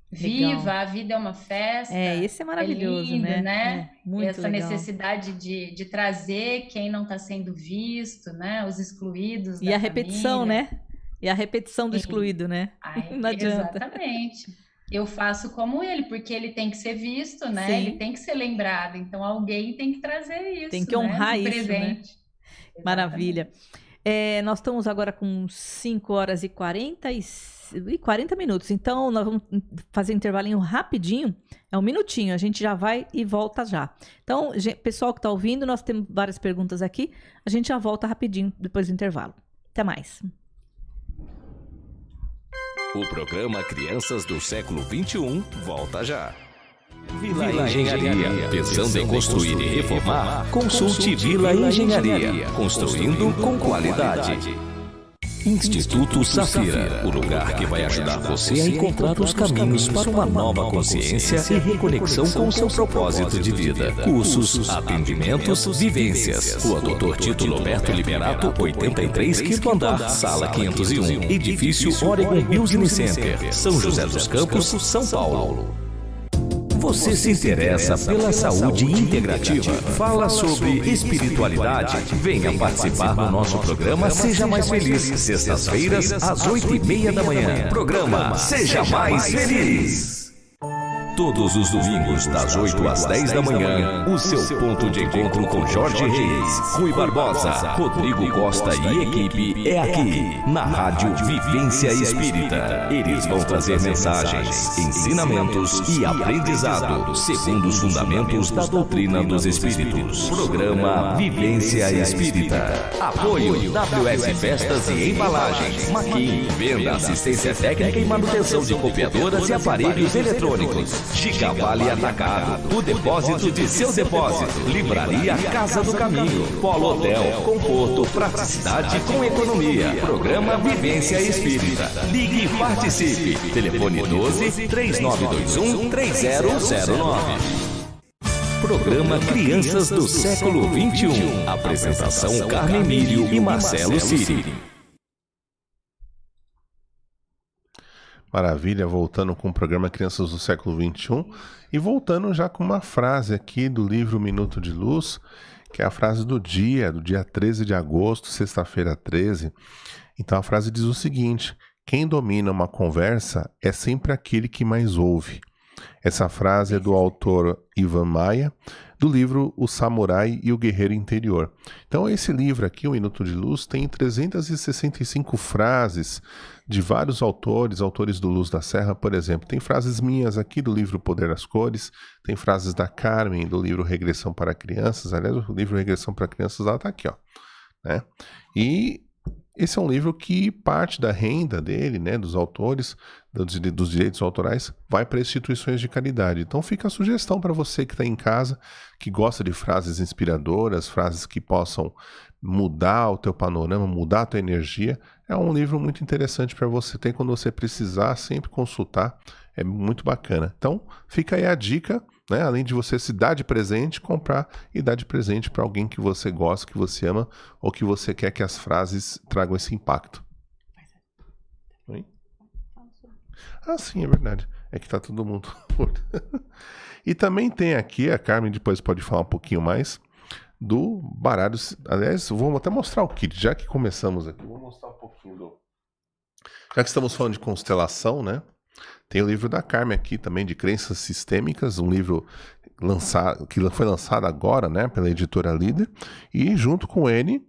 S6: Viva, a vida é uma festa.
S3: Esse é maravilhoso,
S6: lindo, né?
S3: Muito
S6: essa
S3: legal.
S6: necessidade de trazer quem não está sendo visto, né? Os excluídos da
S3: a repetição,
S6: família.
S3: né? E a repetição do excluído, né? Não adianta.
S6: Exatamente. Eu faço como ele, porque ele tem que ser visto, né? Sim. Ele tem que ser lembrado. Então, alguém tem que trazer isso,
S3: tem que honrar, né? Isso,
S6: presente.
S3: Né? Maravilha. Nós estamos agora com 5 horas e 40 minutos. Então, nós vamos fazer um intervalinho rapidinho. É um minutinho, a gente já vai e volta já. Então, pessoal que está ouvindo, nós temos várias perguntas aqui. A gente já volta rapidinho depois do intervalo. Até mais.
S4: O programa Crianças do Século XXI volta já. Vila Engenharia. Pensando em construir e reformar? Consulte Vila Engenharia. Construindo com qualidade. Instituto Safira, o lugar que vai ajudar você a encontrar os caminhos para uma nova consciência e reconexão com seu propósito de vida. Cursos, atendimentos, vivências. Rua Dr. Tito Roberto Liberato, 83, quinto andar, sala 501. Edifício Oregon Business Center, São José dos Campos, São Paulo. Você se interessa pela saúde integrativa? Fala sobre espiritualidade? Venha participar do nosso programa Seja Mais Feliz, sextas-feiras, às 8h30 da manhã. Programa Seja Mais Feliz. Todos os domingos, das 8 às 10 da manhã, o seu ponto de encontro com Jorge Reis, Rui Barbosa, Rodrigo Costa e equipe é aqui, na Rádio Vivência Espírita. Eles vão trazer mensagens, ensinamentos e aprendizado, segundo os fundamentos da doutrina dos Espíritos. Programa Vivência Espírita. Apoio WS Festas e Embalagens, Maquin, venda, assistência técnica e manutenção de copiadoras e aparelhos eletrônicos. Giga Vale Atacado, o depósito de seu depósito. Livraria Casa do Caminho. Polo Hotel, conforto, praticidade com economia. Programa Vivência Espírita. Ligue e participe. Telefone 12 3921 3009. Programa Crianças do Século XXI. Apresentação Carmen Mírio e Marcelo Siri.
S5: Maravilha, voltando com o programa Crianças do Século XXI e voltando já com uma frase aqui do livro Minuto de Luz, que é a frase do dia 13 de agosto, sexta-feira 13. Então a frase diz o seguinte: quem domina uma conversa é sempre aquele que mais ouve. Essa frase é do autor Ivan Maia, do livro O Samurai e o Guerreiro Interior. Então esse livro aqui, O Minuto de Luz, tem 365 frases de vários autores do Luz da Serra, por exemplo. Tem frases minhas aqui do livro Poder das Cores, tem frases da Carmen do livro Regressão para Crianças. Aliás, o livro Regressão para Crianças ela está aqui, ó, né? E esse é um livro que parte da renda dele, né, dos autores, dos direitos autorais, vai para instituições de caridade. Então fica a sugestão para você que está em casa, que gosta de frases inspiradoras, frases que possam mudar o teu panorama, mudar a tua energia. É um livro muito interessante para você ter quando você precisar, sempre consultar. É muito bacana. Então fica aí a dica, né? Além de você se dar de presente, comprar e dar de presente para alguém que você gosta, que você ama, ou que você quer que as frases tragam esse impacto. Oi? Ah, sim, é verdade. É que tá todo mundo... E também tem aqui, a Carmen depois pode falar um pouquinho mais, do baralho. Aliás, vou até mostrar o kit, já que começamos aqui. Vou mostrar um pouquinho do... Já que estamos falando de constelação, né? Tem o livro da Carmen aqui também, de Crenças Sistêmicas, um livro que foi lançado agora, né, pela editora Líder, e junto com ele,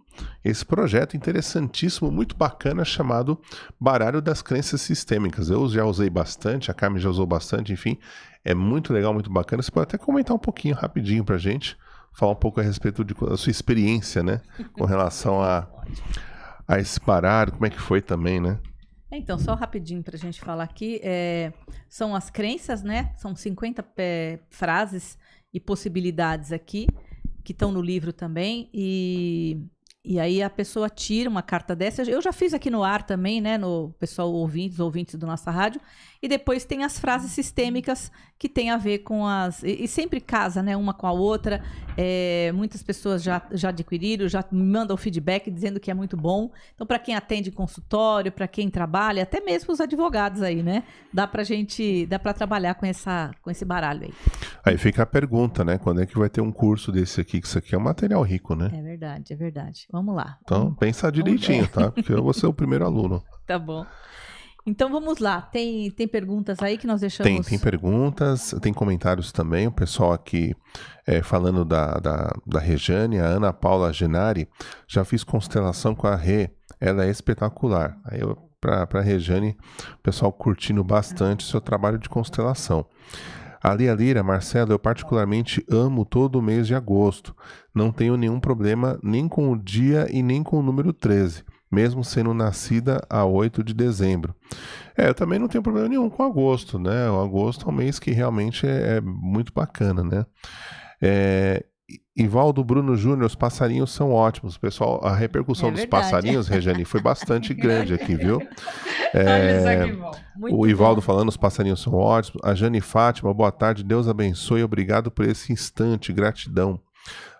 S5: esse projeto interessantíssimo, muito bacana, chamado Baralho das Crenças Sistêmicas. Eu já usei bastante, a Carmen já usou bastante, enfim, é muito legal, muito bacana. Você pode até comentar um pouquinho, rapidinho pra gente, falar um pouco a respeito da sua experiência, né, com relação a esse baralho, como é que foi também, né?
S3: Então, só rapidinho para a gente falar aqui, são as crenças, né? São 50 frases e possibilidades aqui, que estão no livro também, e aí a pessoa tira uma carta dessa. Eu já fiz aqui no ar também, né? No pessoal ouvintes do nossa rádio. E depois tem as frases sistêmicas que tem a ver com as... E sempre casa, né? Uma com a outra. Muitas pessoas já adquiriram, já me mandam feedback dizendo que é muito bom. Então, para quem atende consultório, para quem trabalha, até mesmo os advogados aí, né? Dá para trabalhar com esse baralho aí.
S5: Aí fica a pergunta, né? Quando é que vai ter um curso desse aqui? Que isso aqui é um material rico, né?
S3: É verdade, é verdade. Vamos lá.
S5: Então, pensa direitinho, tá? Porque eu vou ser o primeiro aluno.
S3: Tá bom. Então vamos lá, tem perguntas aí que nós deixamos...
S5: Tem perguntas, tem comentários também, o pessoal aqui falando da Rejane, a Ana Paula Genari, já fiz constelação com a Rê, ela é espetacular. Aí para a Rejane, o pessoal curtindo bastante o seu trabalho de constelação. A Lia Lira, Marcelo, eu particularmente amo todo o mês de agosto, não tenho nenhum problema nem com o dia e nem com o número 13. mesmo sendo nascida a 8 de dezembro. Eu também não tenho problema nenhum com agosto, né? O agosto é um mês que realmente é muito bacana, né? Ivaldo Bruno Júnior, os passarinhos são ótimos. Pessoal, a repercussão dos
S3: verdade.
S5: passarinhos, Regiane, foi bastante grande aqui, viu?
S6: Olha só que bom.
S3: Muito
S5: O Ivaldo
S3: bom.
S5: falando, os passarinhos são ótimos. A Jane Fátima, boa tarde, Deus abençoe, obrigado por esse instante, gratidão.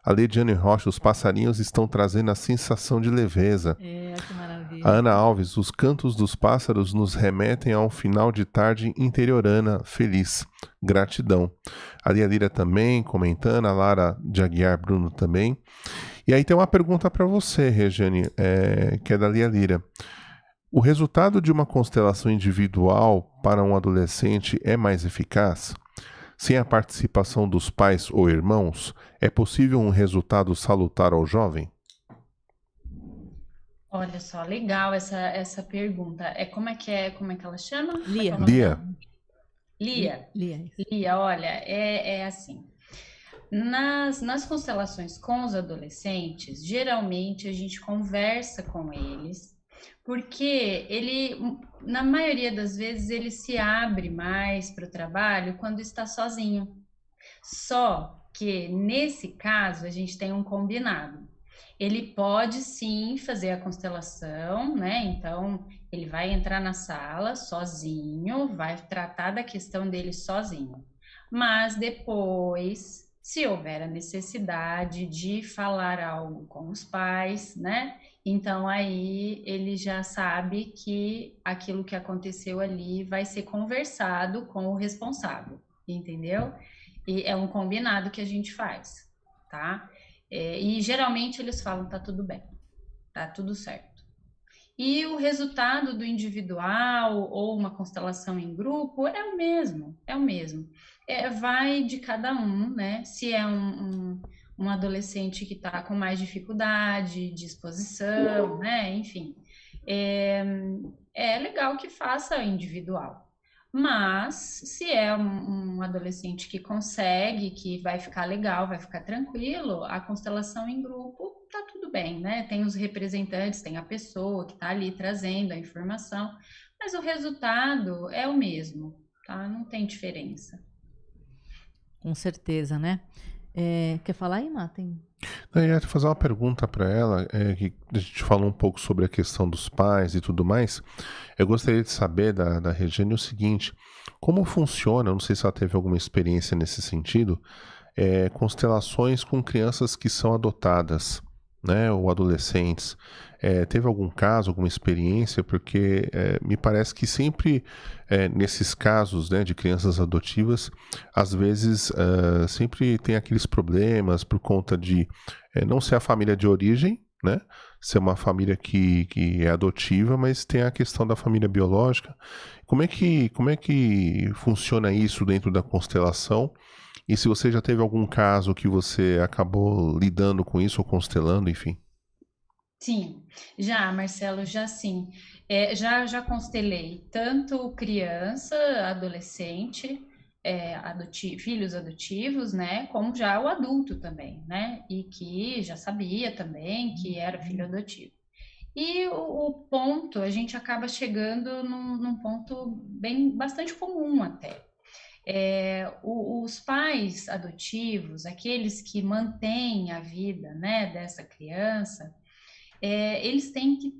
S5: A Leidiane Rocha, os passarinhos estão trazendo a sensação de leveza.
S3: Que maravilha.
S5: A Ana Alves, os cantos dos pássaros nos remetem a um final de tarde interiorana feliz. Gratidão. A Lia Lira também comentando, a Lara de Aguiar Bruno também. E aí tem uma pergunta para você, Regiane, que é da Lia Lira. O resultado de uma constelação individual para um adolescente é mais eficaz? Sem a participação dos pais ou irmãos, é possível um resultado salutar ao jovem?
S6: Olha só, legal essa pergunta. Como é que ela chama?
S3: Lia.
S6: Como é que é o nome
S5: Lia.
S6: dela?
S3: Lia.
S6: Lia, olha, é assim. Nas constelações com os adolescentes, geralmente a gente conversa com eles, porque na maioria das vezes, ele se abre mais para o trabalho quando está sozinho. Só que, nesse caso, a gente tem um combinado. Ele pode, sim, fazer a constelação, né? Então, ele vai entrar na sala sozinho, vai tratar da questão dele sozinho. Mas depois, se houver a necessidade de falar algo com os pais, né? Então, aí ele já sabe que aquilo que aconteceu ali vai ser conversado com o responsável, entendeu? E é um combinado que a gente faz, tá? E geralmente eles falam, tá tudo bem, tá tudo certo. E o resultado do individual ou uma constelação em grupo é o mesmo, vai de cada um, né? Se é um adolescente que está com mais dificuldade de exposição, né? Enfim, é legal que faça individual. Mas, se é um adolescente que consegue, que vai ficar legal, vai ficar tranquilo, a constelação em grupo tá tudo bem, né? Tem os representantes, tem a pessoa que tá ali trazendo a informação, mas o resultado é o mesmo, tá? Não tem diferença.
S3: Com certeza, né? Quer falar aí, Matem?
S5: Eu ia fazer uma pergunta para ela, que a gente falou um pouco sobre a questão dos pais e tudo mais. Eu gostaria de saber da Regiane o seguinte, como funciona, não sei se ela teve alguma experiência nesse sentido, constelações com crianças que são adotadas, né, ou adolescentes. Teve algum caso, alguma experiência? Porque me parece que sempre nesses casos, né, de crianças adotivas, às vezes sempre tem aqueles problemas por conta de não ser a família de origem, né, ser uma família que é adotiva, mas tem a questão da família biológica. Como é que funciona isso dentro da constelação? E se você já teve algum caso que você acabou lidando com isso ou constelando, enfim?
S6: Sim, já, Marcelo, já sim. Já constelei tanto criança, adolescente, filhos adotivos, né, como já o adulto também, né, e que já sabia também que era filho adotivo. E o ponto, a gente acaba chegando num ponto bastante comum até. Os pais adotivos, aqueles que mantêm a vida, né, dessa criança, eles têm que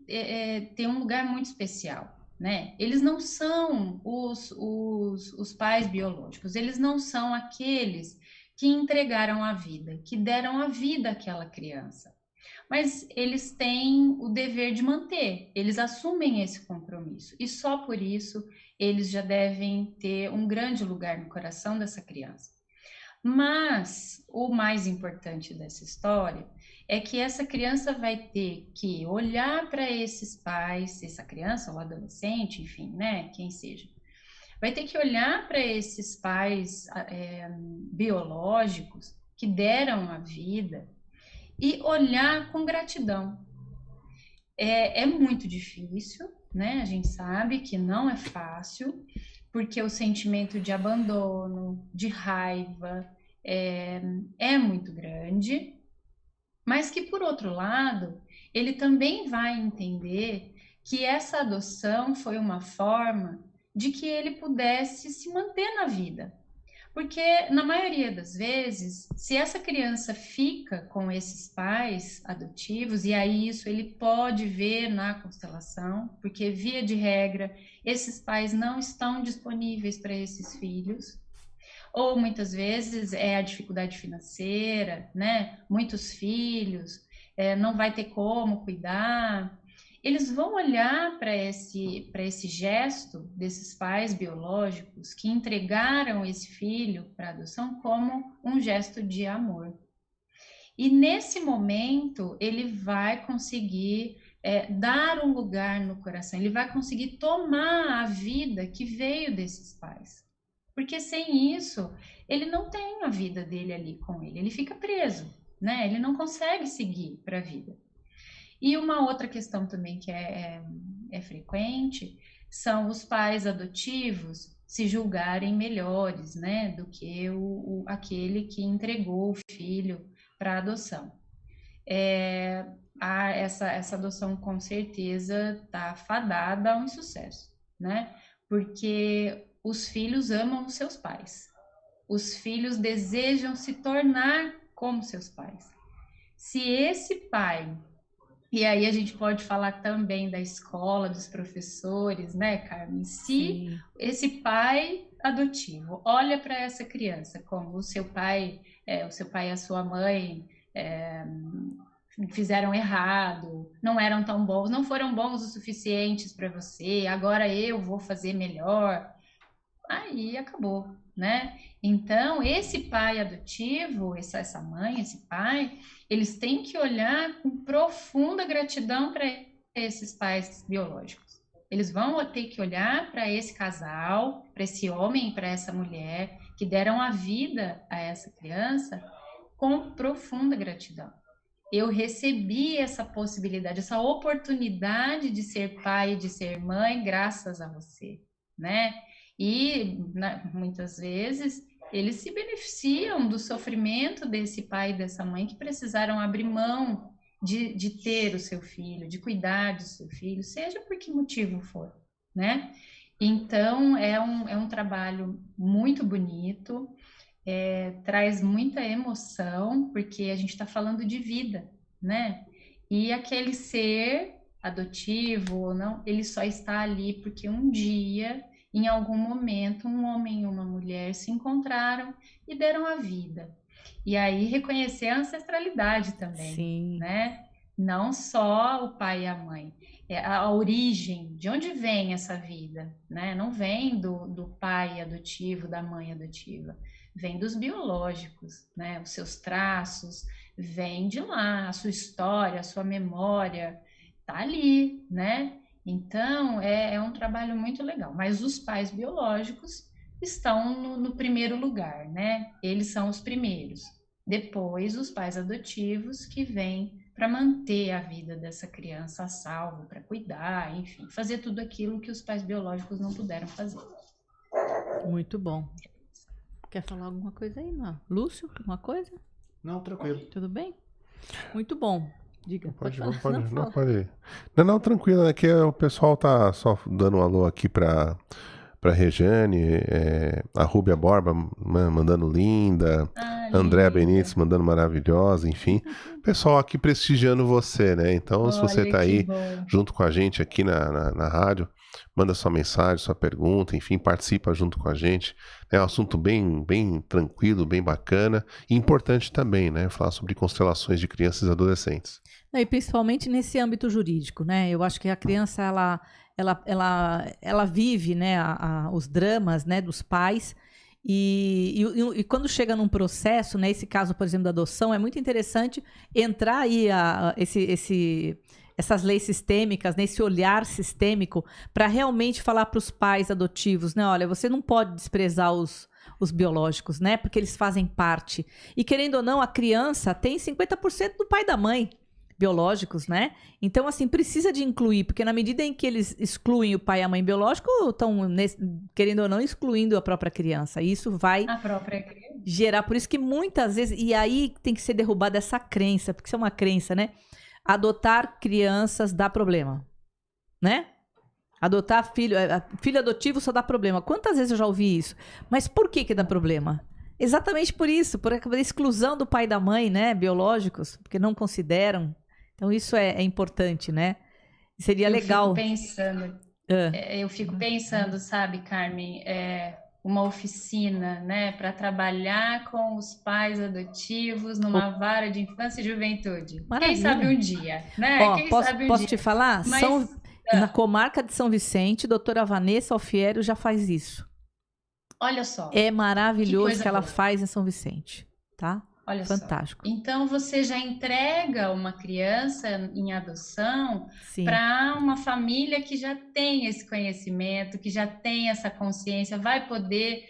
S6: ter um lugar muito especial, né? Eles não são os pais biológicos, eles não são aqueles que entregaram a vida, que deram a vida àquela criança. Mas eles têm o dever de manter, eles assumem esse compromisso, e só por isso eles já devem ter um grande lugar no coração dessa criança. Mas o mais importante dessa história é que essa criança vai ter que olhar para esses pais, essa criança ou adolescente, enfim, né, quem seja, vai ter que olhar para esses pais biológicos que deram a vida e olhar com gratidão. É muito difícil, né? A gente sabe que não é fácil, porque o sentimento de abandono, de raiva, é muito grande, mas que, por outro lado, ele também vai entender que essa adoção foi uma forma de que ele pudesse se manter na vida. Porque, na maioria das vezes, se essa criança fica com esses pais adotivos, e aí isso ele pode ver na constelação, porque, via de regra, esses pais não estão disponíveis para esses filhos, ou muitas vezes é a dificuldade financeira, né? Muitos filhos, não vai ter como cuidar. Eles vão olhar para esse gesto desses pais biológicos que entregaram esse filho para adoção como um gesto de amor. E nesse momento ele vai conseguir dar um lugar no coração, ele vai conseguir tomar a vida que veio desses pais. Porque sem isso, ele não tem a vida dele ali com ele fica preso, né? Ele não consegue seguir para a vida. E uma outra questão também que é frequente são os pais adotivos se julgarem melhores, né, do que aquele que entregou o filho para adoção. Essa adoção com certeza está fadada a um insucesso, né? Porque os filhos amam os seus pais. Os filhos desejam se tornar como seus pais. Se esse pai... E aí a gente pode falar também da escola, dos professores, né, Carmen? Se esse pai adotivo olha para essa criança como o seu pai e a sua mãe fizeram errado, não eram tão bons, não foram bons o suficientes para você, agora eu vou fazer melhor, aí acabou, né? Então, esse pai adotivo, essa mãe, esse pai, eles têm que olhar com profunda gratidão para esses pais biológicos. Eles vão ter que olhar para esse casal, para esse homem e para essa mulher que deram a vida a essa criança com profunda gratidão. Eu recebi essa possibilidade, essa oportunidade de ser pai e de ser mãe graças a você, né? E muitas vezes eles se beneficiam do sofrimento desse pai e dessa mãe que precisaram abrir mão de ter o seu filho, de cuidar do seu filho, seja por que motivo for, né? Então, é um trabalho muito bonito, traz muita emoção, porque a gente está falando de vida, né? E aquele ser adotivo ou não, ele só está ali porque um dia... Em algum momento, um homem e uma mulher se encontraram e deram a vida. E aí reconhecer a ancestralidade também,
S3: Sim.
S6: né? Não só o pai e a mãe, a origem, de onde vem essa vida, né? Não vem do pai adotivo, da mãe adotiva, vem dos biológicos, né? Os seus traços, vem de lá, a sua história, a sua memória, tá ali, né? Então, é um trabalho muito legal. Mas os pais biológicos estão no primeiro lugar, né? Eles são os primeiros. Depois, os pais adotivos que vêm para manter a vida dessa criança a salvo, para cuidar, enfim, fazer tudo aquilo que os pais biológicos não puderam fazer.
S3: Muito bom. Quer falar alguma coisa aí, Má? Lúcio, alguma coisa?
S7: Não, tranquilo.
S3: Tudo bem? Muito bom. Diga,
S5: Pode
S3: falar.
S5: ir. Não, tranquilo, é que o pessoal tá só dando um alô aqui pra Rejane, a Rúbia Borba mandando linda, Andréa Benites mandando maravilhosa, enfim. Pessoal aqui prestigiando você, né? Então, se você tá aí junto com a gente aqui na rádio, manda sua mensagem, sua pergunta, enfim, participa junto com a gente. É um assunto bem tranquilo, bem bacana e importante também, né? Falar sobre constelações de crianças e adolescentes.
S3: E principalmente nesse âmbito jurídico, né? Eu acho que a criança, ela vive, né, os dramas, né, dos pais e quando chega num processo, né, esse caso, por exemplo, da adoção, é muito interessante entrar aí essas leis sistêmicas, né, esse olhar sistêmico para realmente falar para os pais adotivos, né? Olha, você não pode desprezar os biológicos, né? Porque eles fazem parte. E querendo ou não, a criança tem 50% do pai e da mãe biológicos, né? Então, assim, precisa de incluir, porque na medida em que eles excluem o pai e a mãe biológico, estão, querendo ou não, excluindo a própria criança. E isso vai...
S6: A própria criança.
S3: gerar. Por isso que muitas vezes, e aí tem que ser derrubada essa crença, porque isso é uma crença, né? Adotar crianças dá problema, né? Adotar filho adotivo só dá problema. Quantas vezes eu já ouvi isso? Mas por que dá problema? Exatamente por isso, por a exclusão do pai e da mãe, né? Biológicos, porque não consideram. Então isso é importante, né? Seria legal.
S6: Eu fico pensando, sabe, Carmen, uma oficina, né, para trabalhar com os pais adotivos numa vara de infância e juventude.
S3: Maravilha.
S6: Quem sabe um dia, né?
S3: Ó, posso te falar?
S6: Mas,
S3: na comarca de São Vicente, doutora Vanessa Alfiero já faz isso.
S6: Olha só.
S3: É maravilhoso
S6: que
S3: que ela faz em São Vicente, tá?
S6: Olha
S3: fantástico.
S6: Só. Então você já entrega uma criança em adoção para uma família que já tem esse conhecimento, que já tem essa consciência, vai poder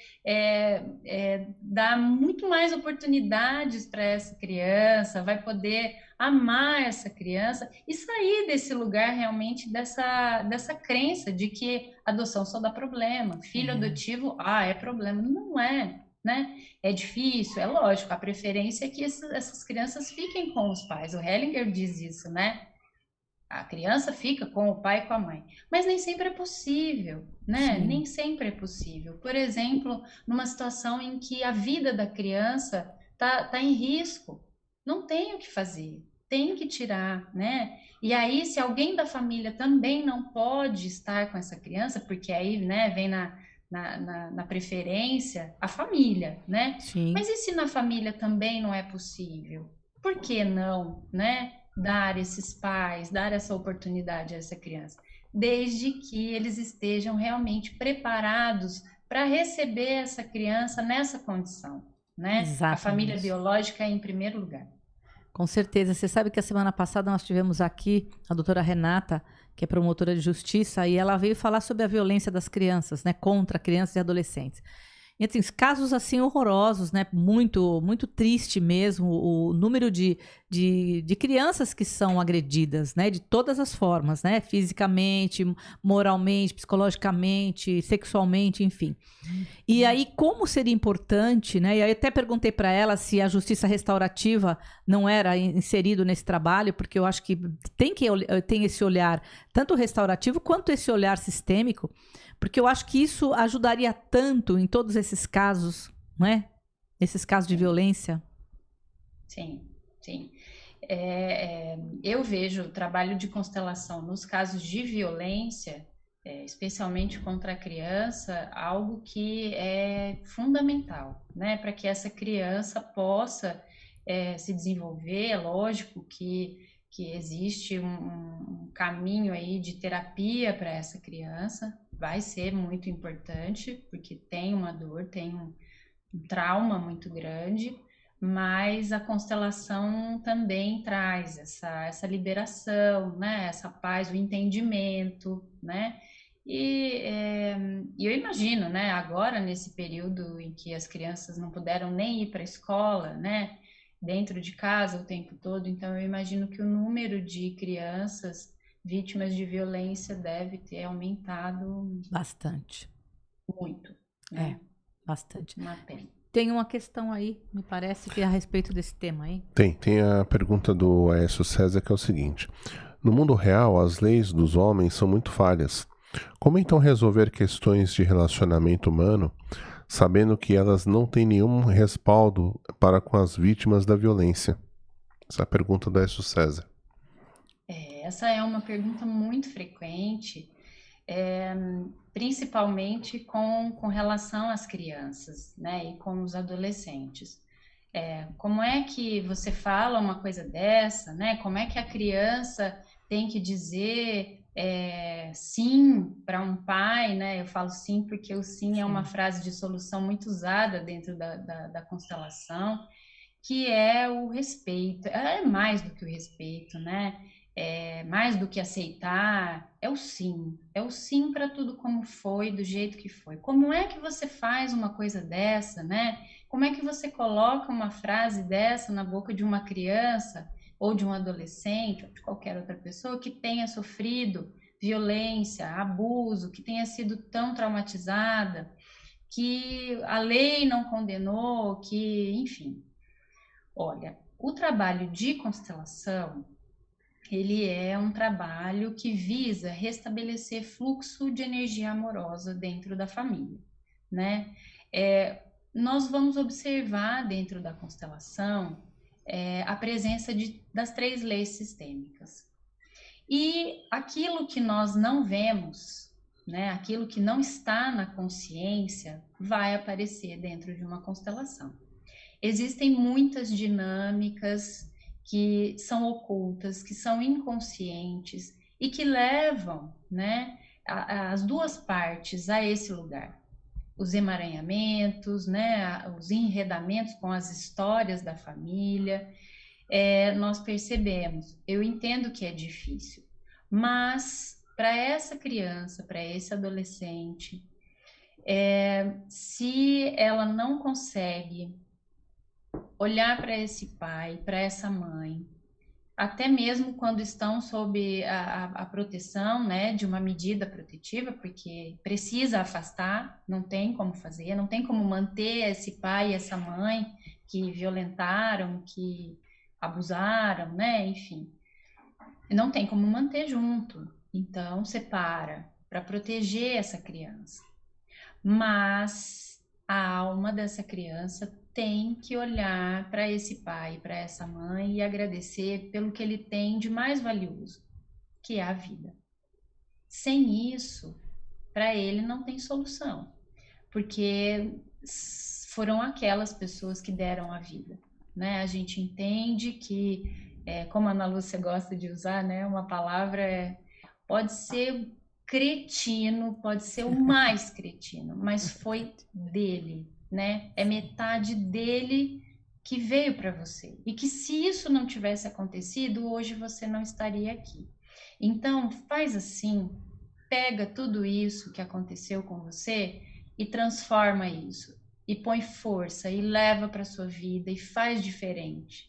S6: dar muito mais oportunidades para essa criança, vai poder amar essa criança e sair desse lugar realmente dessa crença de que adoção só dá problema, filho adotivo, é problema. Não é. Né? É difícil, é lógico, a preferência é que essas crianças fiquem com os pais. O Hellinger diz isso, né? A criança fica com o pai e com a mãe. Mas nem sempre é possível, né?
S3: Sim.
S6: Nem sempre é possível. Por exemplo, numa situação em que a vida da criança tá em risco, não tem o que fazer, tem que tirar, né? E aí, se alguém da família também não pode estar com essa criança, porque aí, né, vem na preferência a família, né?
S3: Sim.
S6: Mas e se na família também não é possível? Por que não, né? Dar esses pais, dar essa oportunidade a essa criança, desde que eles estejam realmente preparados para receber essa criança nessa condição, né?
S3: Exatamente.
S6: A família biológica é em primeiro lugar.
S3: Com certeza. Você sabe que a semana passada nós tivemos aqui a doutora Renata, que é promotora de justiça, e ela veio falar sobre a violência das crianças, né, contra crianças e adolescentes. E assim, casos assim horrorosos, né, muito, muito triste mesmo, o número de crianças que são agredidas, né, de todas as formas, né, fisicamente, moralmente, psicologicamente, sexualmente, enfim. E aí, como seria importante, né, e aí até perguntei para ela se a justiça restaurativa não era inserido nesse trabalho, porque eu acho que tem esse olhar, tanto restaurativo quanto esse olhar sistêmico, porque eu acho que isso ajudaria tanto em todos esses casos, não é? Esses casos de violência.
S6: Sim, sim. Eu vejo o trabalho de constelação nos casos de violência, especialmente contra a criança, algo que é fundamental, né? Para que essa criança possa se desenvolver. É lógico que existe um caminho aí de terapia para essa criança, vai ser muito importante, porque tem uma dor, tem um trauma muito grande, mas a constelação também traz essa liberação, né? Essa paz, o entendimento, né? E eu imagino, né? Agora, nesse período em que as crianças não puderam nem ir para a escola, né? Dentro de casa o tempo todo, então eu imagino que o número de crianças vítimas de violência deve ter aumentado
S3: bastante.
S6: Muito, né?
S3: Bastante.
S6: Uma pena.
S3: Tem uma questão aí, me parece que é a respeito desse tema aí.
S5: Tem a pergunta do Aécio César, que é o seguinte: no mundo real, as leis dos homens são muito falhas. Como então resolver questões de relacionamento humano, sabendo que elas não têm nenhum respaldo para com as vítimas da violência? Essa é a pergunta do Aécio César.
S6: Essa é uma pergunta muito frequente, principalmente com relação às crianças, né, e com os adolescentes. Como é que você fala uma coisa dessa, né? Como é que a criança tem que dizer sim para um pai, né? Eu falo sim porque o sim é uma frase de solução muito usada dentro da constelação, que é o respeito. É mais do que o respeito, né? Mais do que aceitar, é o sim para tudo como foi, do jeito que foi. Como é que você faz uma coisa dessa, né? Como é que você coloca uma frase dessa na boca de uma criança ou de um adolescente ou de qualquer outra pessoa que tenha sofrido violência, abuso, que tenha sido tão traumatizada? que a lei não condenou, que, enfim. Olha, o trabalho de constelação, ele é um trabalho que visa restabelecer fluxo de energia amorosa dentro da família, né? Nós vamos observar dentro da constelação a presença das 3 leis sistêmicas. E aquilo que nós não vemos, né, aquilo que não está na consciência, vai aparecer dentro de uma constelação. Existem muitas dinâmicas que são ocultas, que são inconscientes e que levam, né, as 2 partes a esse lugar. Os emaranhamentos, né, os enredamentos com as histórias da família, nós percebemos. Eu entendo que é difícil, mas para essa criança, para esse adolescente, se ela não consegue olhar para esse pai, para essa mãe, até mesmo quando estão sob a proteção, né, de uma medida protetiva, porque precisa afastar, não tem como fazer, não tem como manter esse pai e essa mãe que violentaram, que abusaram, né, enfim. Não tem como manter junto, então separa para proteger essa criança. Mas a alma dessa criança tem que olhar para esse pai, para essa mãe e agradecer pelo que ele tem de mais valioso, que é a vida. Sem isso, para ele não tem solução, porque foram aquelas pessoas que deram a vida, né? A gente entende que, como a Ana Lúcia gosta de usar, né, uma palavra pode ser cretino, pode ser o mais cretino, mas foi dele, né? É metade dele que veio para você. E que se isso não tivesse acontecido, hoje você não estaria aqui. Então, faz assim, pega tudo isso que aconteceu com você e transforma isso. E põe força, e leva para sua vida, e faz diferente.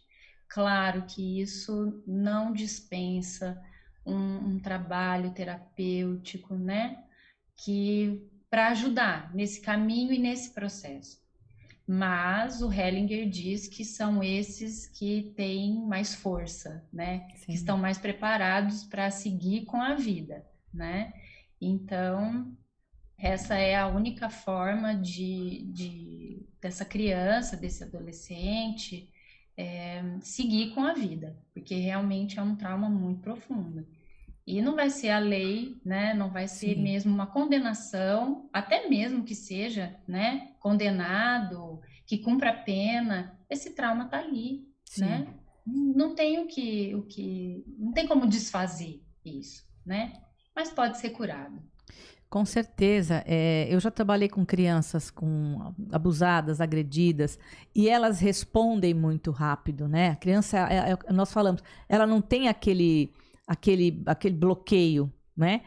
S6: Claro que isso não dispensa um trabalho terapêutico, né? Que para ajudar nesse caminho e nesse processo. Mas o Hellinger diz que são esses que têm mais força, né? Sim. Que estão mais preparados para seguir com a vida, né? Então, essa é a única forma dessa criança, desse adolescente, seguir com a vida, porque realmente é um trauma muito profundo. E não vai ser a lei, né? Não vai ser Sim. mesmo uma condenação, até mesmo que seja, né, condenado, que cumpra a pena, esse trauma tá ali, Sim. né? Não tem não tem como desfazer isso, né? Mas pode ser curado.
S3: Com certeza. Eu já trabalhei com crianças abusadas, agredidas, e elas respondem muito rápido, né? A criança, nós falamos, ela não tem aquele bloqueio, né?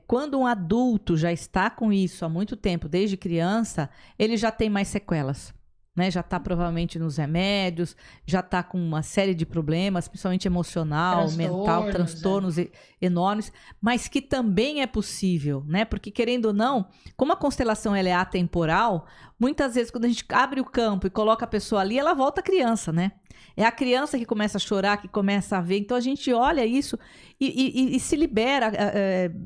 S3: Quando um adulto já está com isso há muito tempo, desde criança, ele já tem mais sequelas, né? Já está provavelmente nos remédios, já está com uma série de problemas, principalmente emocional, mental, transtornos enormes, mas que também é possível, né? Porque querendo ou não, como a constelação ela é atemporal, muitas vezes quando a gente abre o campo e coloca a pessoa ali, ela volta criança, né? É a criança que começa a chorar, que começa a ver. Então a gente olha isso e se libera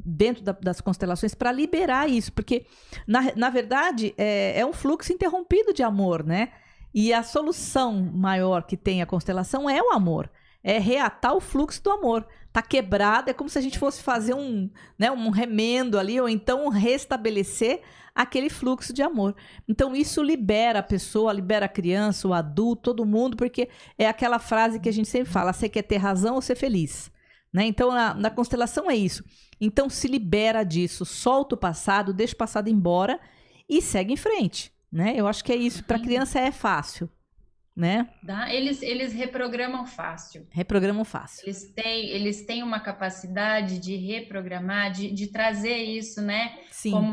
S3: dentro das constelações para liberar isso. Porque, na verdade, é um fluxo interrompido de amor, né? E a solução maior que tem a constelação é o amor. É reatar o fluxo do amor. Tá quebrado, é como se a gente fosse fazer um remendo ali, ou então restabelecer aquele fluxo de amor. Então isso libera a pessoa, libera a criança, o adulto, todo mundo, porque é aquela frase que a gente sempre fala, você quer ter razão ou ser feliz, né? Então na constelação é isso. Então se libera disso, solta o passado, deixa o passado embora e segue em frente, né? Eu acho que é isso. Para criança é fácil, né?
S6: Eles reprogramam fácil.
S3: Reprogramam fácil.
S6: Eles têm uma capacidade de reprogramar, de trazer isso, né?
S3: Sim.
S6: Como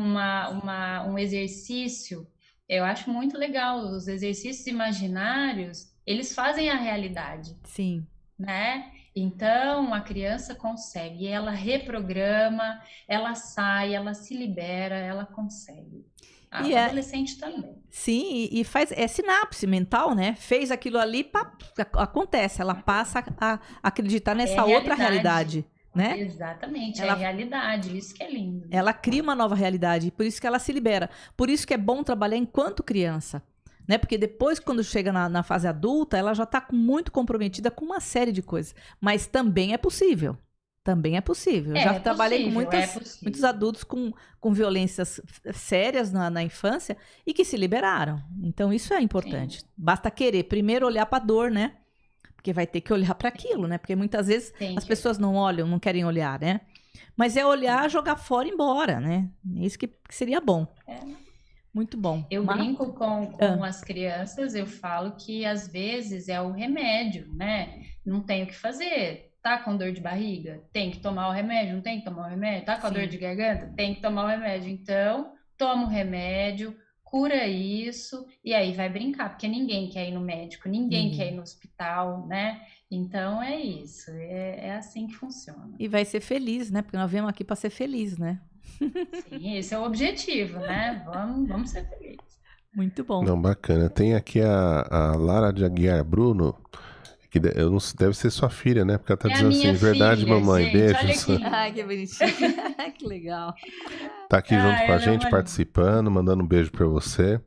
S6: um exercício. Eu acho muito legal. Os exercícios imaginários, eles fazem a realidade.
S3: Sim.
S6: Né? Então, a criança consegue. Ela reprograma, ela sai, ela se libera, ela consegue.
S3: E
S6: adolescente também.
S3: Sim, e faz, é sinapse mental, né? Fez aquilo ali, pá, acontece, ela passa a acreditar nessa outra realidade, né?
S6: Exatamente,
S3: Ela,
S6: é a realidade, isso que é lindo.
S3: Ela cria uma nova realidade, por isso que ela se libera. Por isso que é bom trabalhar enquanto criança, né? Porque depois, quando chega na fase adulta, ela já está muito comprometida com uma série de coisas. Mas também é possível. Também é possível. Eu já trabalhei com muitos adultos com violências sérias na infância e que se liberaram. Então, isso é importante. Sim. Basta querer primeiro olhar para a dor, né? Porque vai ter que olhar para aquilo, né? Porque muitas vezes as pessoas não olham, não querem olhar, né? Mas é olhar, jogar fora e ir embora, né? Isso que seria bom. Muito bom.
S6: Eu brinco com as crianças, eu falo que às vezes é o remédio, né? Não tem o que fazer. Tá com dor de barriga? Tem que tomar o remédio. Não tem que tomar o remédio? Tá com a dor de garganta? Tem que tomar o remédio. Então, toma o remédio, cura isso, e aí vai brincar, porque ninguém quer ir no médico, ninguém quer ir no hospital, né? Então, é isso. É assim que funciona.
S3: E vai ser feliz, né? Porque nós viemos aqui para ser feliz, né?
S6: Sim, esse é o objetivo, né? Vamos ser felizes.
S3: Muito bom.
S5: Não, bacana. Tem aqui a Lara de Aguiar Bruno, que eu não, deve ser sua filha, né? Porque ela tá dizendo assim, verdade, filha, mamãe, gente, beijos.
S3: Ai, que bonitinho. Que legal.
S5: Tá aqui junto com a gente, participando, mandando um beijo pra você.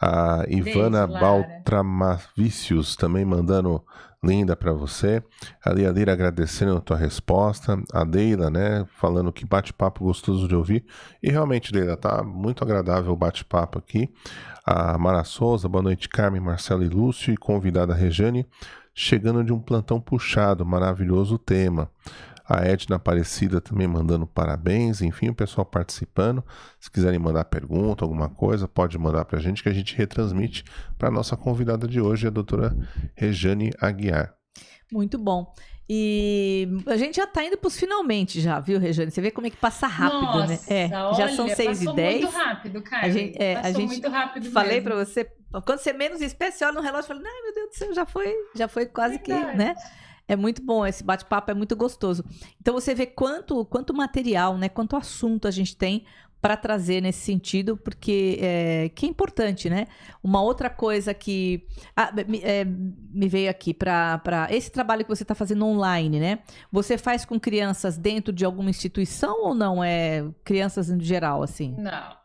S5: A Ivana Baltramavicius também mandando linda pra você. A Lia Lira agradecendo a tua resposta. A Deila, né, falando que bate-papo gostoso de ouvir. E realmente, Deila, tá muito agradável o bate-papo aqui. A Mara Souza, boa noite, Carmen, Marcelo e Lúcio. E convidada Rejane, chegando de um plantão puxado, maravilhoso tema. A Edna Aparecida também mandando parabéns, enfim, o pessoal participando. Se quiserem mandar pergunta, alguma coisa, pode mandar pra gente, que a gente retransmite para nossa convidada de hoje, a doutora Rejane Aguiar.
S3: Muito bom. E a gente já tá indo pros finalmente já, viu, Rejane? Você vê como é que passa rápido,
S6: nossa,
S3: né? Já são 6h10.
S6: Passou muito rápido, cara. Passou muito rápido
S3: falei
S6: mesmo.
S3: Pra você, quando você menos espera, olha no relógio, falei, ai, meu Deus do céu, já foi quase verdade. Que, né? É muito bom, esse bate-papo é muito gostoso. Então você vê quanto material, né? Quanto assunto a gente tem para trazer nesse sentido, porque que é importante, né? Uma outra coisa que me veio aqui para esse trabalho que você está fazendo online, né? Você faz com crianças dentro de alguma instituição ou não? É crianças em geral, assim?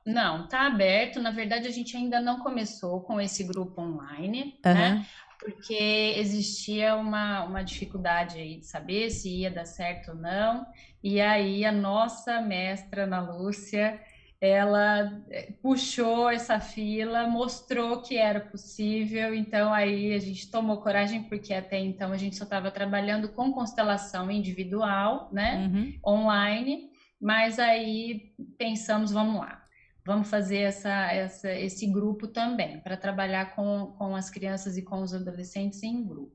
S6: Não, tá aberto. Na verdade, a gente ainda não começou com esse grupo online, né? Porque existia uma dificuldade aí de saber se ia dar certo ou não. E aí a nossa mestra, Ana Lúcia, ela puxou essa fila, mostrou que era possível. Então aí a gente tomou coragem, porque até então a gente só estava trabalhando com constelação individual, né? Online. Mas aí pensamos, vamos lá. Vamos fazer esse grupo também, para trabalhar com as crianças e com os adolescentes em grupo.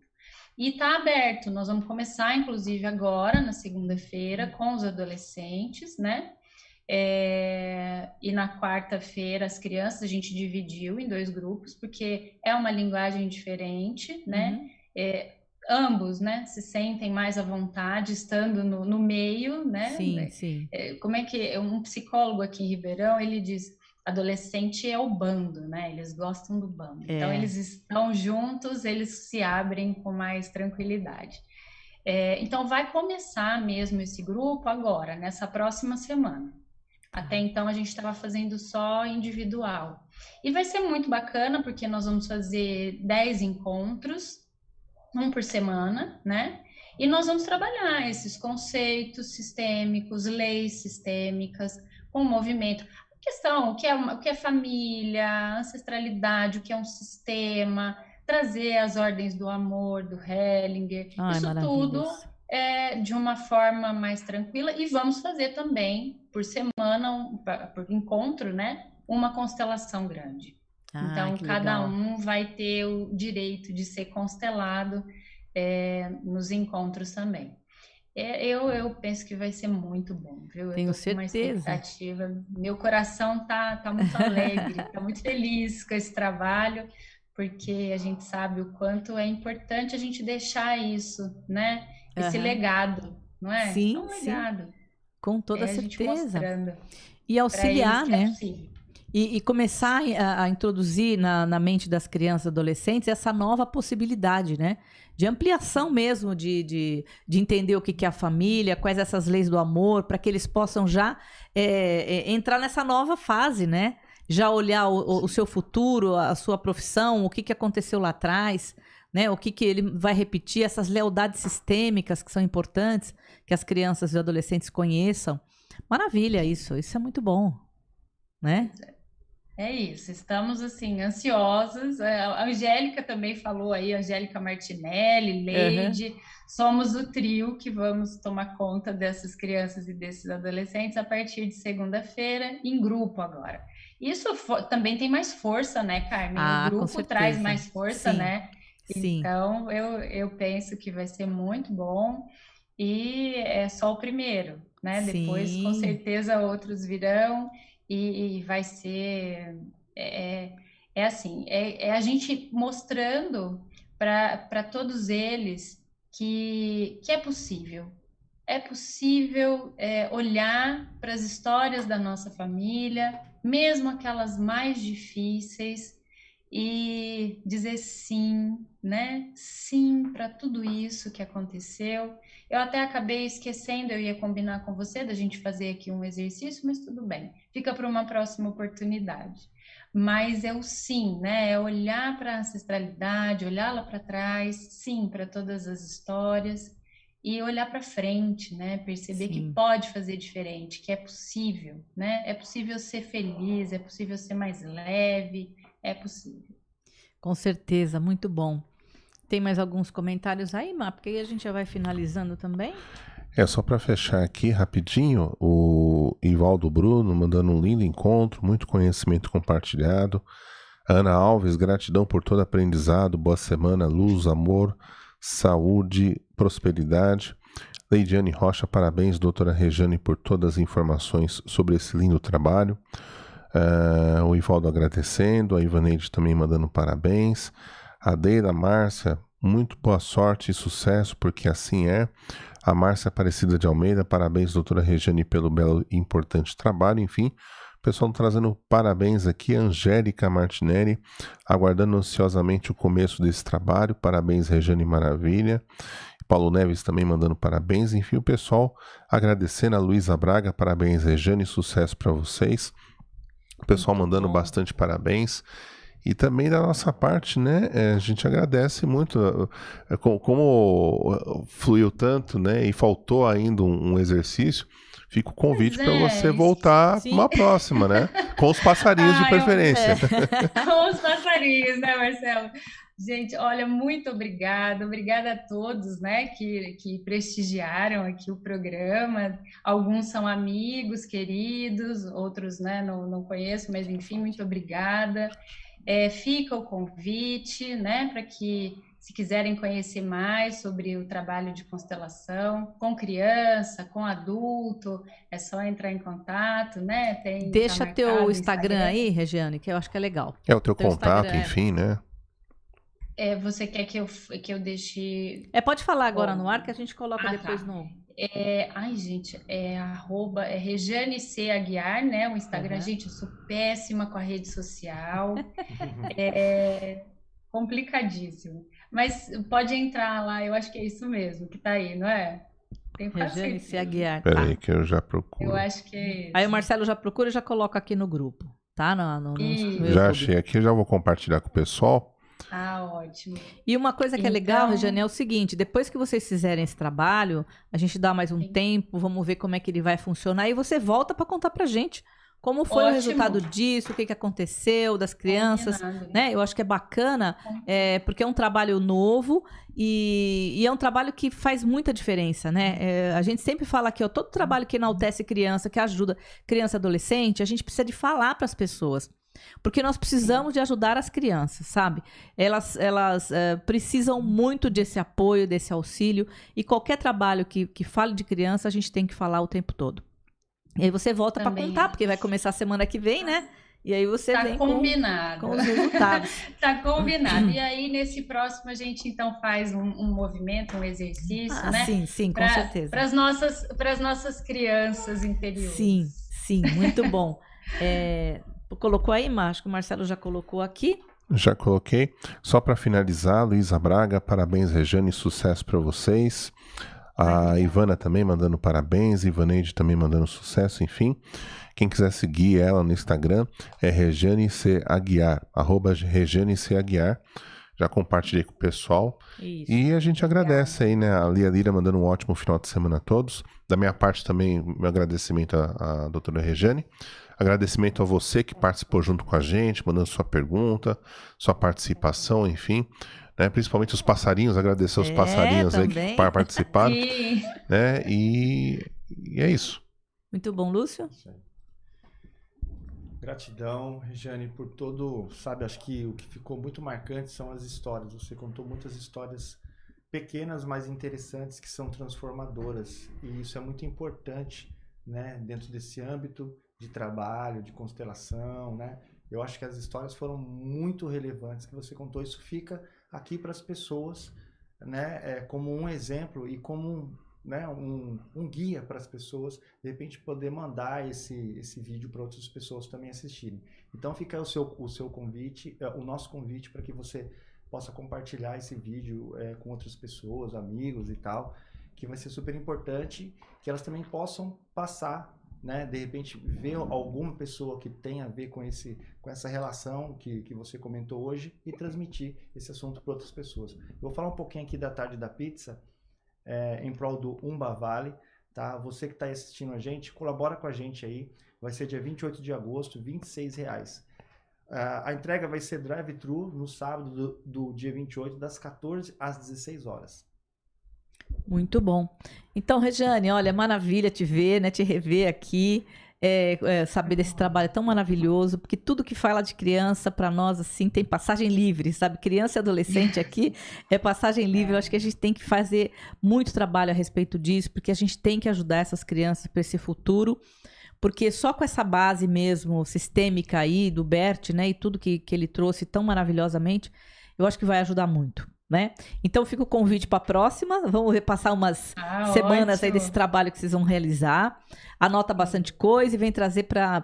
S6: E está aberto, nós vamos começar, inclusive, agora, na segunda-feira, com os adolescentes, né? E na quarta-feira, as crianças, a gente dividiu em 2 grupos, porque é uma linguagem diferente, né? Ambos, né, se sentem mais à vontade estando no meio, né?
S3: Sim.
S6: Como é que um psicólogo aqui em Ribeirão, ele diz, adolescente é o bando, né? Eles gostam do bando. Então, eles estão juntos, eles se abrem com mais tranquilidade. Então, vai começar mesmo esse grupo agora, nessa próxima semana. Até então, a gente estava fazendo só individual. E vai ser muito bacana, porque nós vamos fazer 10 encontros, 1 por semana, né? E nós vamos trabalhar esses conceitos sistêmicos, leis sistêmicas, com o movimento. A questão, o que é família, ancestralidade, o que é um sistema, trazer as ordens do amor, do Hellinger, isso tudo de uma forma mais tranquila. E vamos fazer também, por semana, por encontro, né? Uma constelação grande. Então, cada um vai ter o direito de ser constelado nos encontros também. Eu penso que vai ser muito bom, viu?
S3: Tenho certeza.
S6: Uma expectativa. Meu coração tá muito alegre, tá muito feliz com esse trabalho, porque a gente sabe o quanto é importante a gente deixar isso, né? Esse legado, não é?
S3: Sim,
S6: um legado.
S3: Com toda certeza.
S6: A gente
S3: E auxiliar, né? E começar a introduzir na mente das crianças e adolescentes essa nova possibilidade, né? De ampliação mesmo, de entender o que é a família, quais essas leis do amor, para que eles possam já entrar nessa nova fase, né? Já olhar o seu futuro, a sua profissão, o que aconteceu lá atrás, né? O que ele vai repetir, essas lealdades sistêmicas que são importantes, que as crianças e adolescentes conheçam. Maravilha isso é muito bom, né?
S6: É isso, estamos assim ansiosas. A Angélica também falou aí, Angélica Martinelli, Leide, somos o trio que vamos tomar conta dessas crianças e desses adolescentes a partir de segunda-feira, em grupo agora. Isso também tem mais força, né, Carmen? O grupo traz mais força, sim, né?
S3: Sim.
S6: Então, eu penso que vai ser muito bom e é só o primeiro, né? Sim. Depois, com certeza, outros virão. E vai ser, assim, a gente mostrando para todos eles que é possível. É possível olhar para as histórias da nossa família, mesmo aquelas mais difíceis, e dizer sim, né? Sim para tudo isso que aconteceu. Eu até acabei esquecendo, eu ia combinar com você da gente fazer aqui um exercício, mas tudo bem, fica para uma próxima oportunidade. Mas é o sim, né? É olhar para a ancestralidade, olhar lá para trás, sim, para todas as histórias, e olhar para frente, né? Perceber que pode fazer diferente, que é possível, né? É possível ser feliz, é possível ser mais leve, é possível.
S3: Com certeza, muito bom. Tem mais alguns comentários aí, Má? Porque aí a gente já vai finalizando também.
S5: Só para fechar aqui rapidinho, o Ivaldo Bruno mandando um lindo encontro, muito conhecimento compartilhado. Ana Alves, gratidão por todo aprendizado, boa semana, luz, amor, saúde, prosperidade. Leidiane Rocha, parabéns, doutora Rejane, por todas as informações sobre esse lindo trabalho. O Ivaldo agradecendo, a Ivaneide também mandando parabéns. A Deira Márcia, muito boa sorte e sucesso, porque assim é. A Márcia Aparecida de Almeida, parabéns, doutora Rejane, pelo belo e importante trabalho. Enfim, o pessoal trazendo parabéns aqui. Angélica Martinelli, aguardando ansiosamente o começo desse trabalho. Parabéns, Rejane, maravilha. Paulo Neves também mandando parabéns. Enfim, o pessoal agradecendo. A Luísa Braga, parabéns, Rejane, sucesso para vocês. O pessoal mandando bastante parabéns. E também da nossa parte, né, a gente agradece muito, como fluiu tanto, né, e faltou ainda um exercício, fica o convite para você voltar uma próxima, né, com os passarinhos de preferência.
S6: Com os passarinhos, né, Marcelo? Gente, olha, muito obrigada a todos, né, que prestigiaram aqui o programa. Alguns são amigos, queridos, outros, né, não conheço, mas enfim, muito obrigada. Fica o convite, né, para que, se quiserem conhecer mais sobre o trabalho de constelação, com criança, com adulto, é só entrar em contato, né?
S3: Deixa teu Instagram aí, Regiane, que eu acho que é legal.
S5: O teu contato, Instagram, enfim, né?
S6: Você quer que eu deixe...
S3: pode falar agora no ar, que a gente coloca depois no...
S6: Ai, gente, Regiane C. Aguiar, né? O Instagram, gente, eu sou péssima com a rede social. Complicadíssimo. Mas pode entrar lá, eu acho que é isso mesmo que tá aí, não é? Tem
S3: Regiane C. Aguiar.
S5: Peraí que eu já procuro.
S6: Eu acho que é isso.
S3: Aí o Marcelo já procura e já coloca aqui no grupo, tá? No
S5: já achei aqui, já vou compartilhar com o pessoal.
S6: Ótimo.
S3: E uma coisa que é legal, Regiane, é o seguinte, depois que vocês fizerem esse trabalho, a gente dá mais um tempo, vamos ver como é que ele vai funcionar, e você volta para contar pra gente como foi o resultado disso, o que aconteceu, das crianças, né? Eu acho que é bacana, porque é um trabalho novo e é um trabalho que faz muita diferença, né? A gente sempre fala aqui, todo trabalho que enaltece criança, que ajuda criança e adolescente, a gente precisa de falar para as pessoas. Porque nós precisamos de ajudar as crianças, sabe? Elas precisam muito desse apoio, desse auxílio. E qualquer trabalho que fale de criança, a gente tem que falar o tempo todo. E aí você volta para contar, porque vai começar semana que vem, né? E aí você vem com os resultados.
S6: Tá combinado. E aí, nesse próximo, a gente, então, faz um movimento, um exercício, né?
S3: Sim, com certeza.
S6: Para as nossas crianças interiores.
S3: Sim, muito bom. colocou aí, Márcio? Acho que o Marcelo já colocou aqui.
S5: Já coloquei. Só para finalizar, Luísa Braga, parabéns, Rejane, sucesso para vocês. A Ivana também mandando parabéns, Ivaneide também mandando sucesso, enfim. Quem quiser seguir ela no Instagram é Rejane C. Aguiar, @Rejane C. Aguiar. Já compartilhei com o pessoal.
S3: Isso.
S5: E a gente agradece aí, né? A Lia Lira mandando um ótimo final de semana a todos. Da minha parte também, meu agradecimento à doutora Rejane. Agradecimento a você que participou junto com a gente, mandando sua pergunta, sua participação, enfim. Né? Principalmente os passarinhos, agradecer aos passarinhos aí que participaram. Né? E é isso.
S3: Muito bom, Lúcio.
S7: Gratidão, Rejane, por todo, sabe, acho que o que ficou muito marcante são as histórias. Você contou muitas histórias pequenas, mas interessantes, que são transformadoras. E isso é muito importante, né, dentro desse âmbito de trabalho, de constelação, né? Eu acho que as histórias foram muito relevantes que você contou. Isso fica aqui para as pessoas, né, como um exemplo e como né, um guia para as pessoas, de repente poder mandar esse vídeo para outras pessoas também assistirem. Então fica o seu convite, o nosso convite para que você possa compartilhar esse vídeo com outras pessoas, amigos e tal, que vai ser super importante, que elas também possam passar, né, de repente ver alguma pessoa que tenha a ver com essa relação que você comentou hoje e transmitir esse assunto para outras pessoas. Eu vou falar um pouquinho aqui da Tarde da Pizza, em prol do Umba Vale, tá? Você que está assistindo a gente, colabora com a gente aí, vai ser dia 28 de agosto, R$26. A entrega vai ser drive-thru no sábado do dia 28, das 14 às 16 horas.
S3: Muito bom. Então, Rejane, olha, maravilha te ver, né, te rever aqui, saber desse trabalho tão maravilhoso, porque tudo que fala de criança, para nós, assim, tem passagem livre, sabe? Criança e adolescente aqui é passagem livre. Eu acho que a gente tem que fazer muito trabalho a respeito disso, porque a gente tem que ajudar essas crianças para esse futuro, porque só com essa base mesmo sistêmica aí do Bert, né, e tudo que ele trouxe tão maravilhosamente, eu acho que vai ajudar muito. Né? Então fica o convite para a próxima. Vamos repassar umas semanas aí desse trabalho que vocês vão realizar. Anota bastante coisa e vem trazer para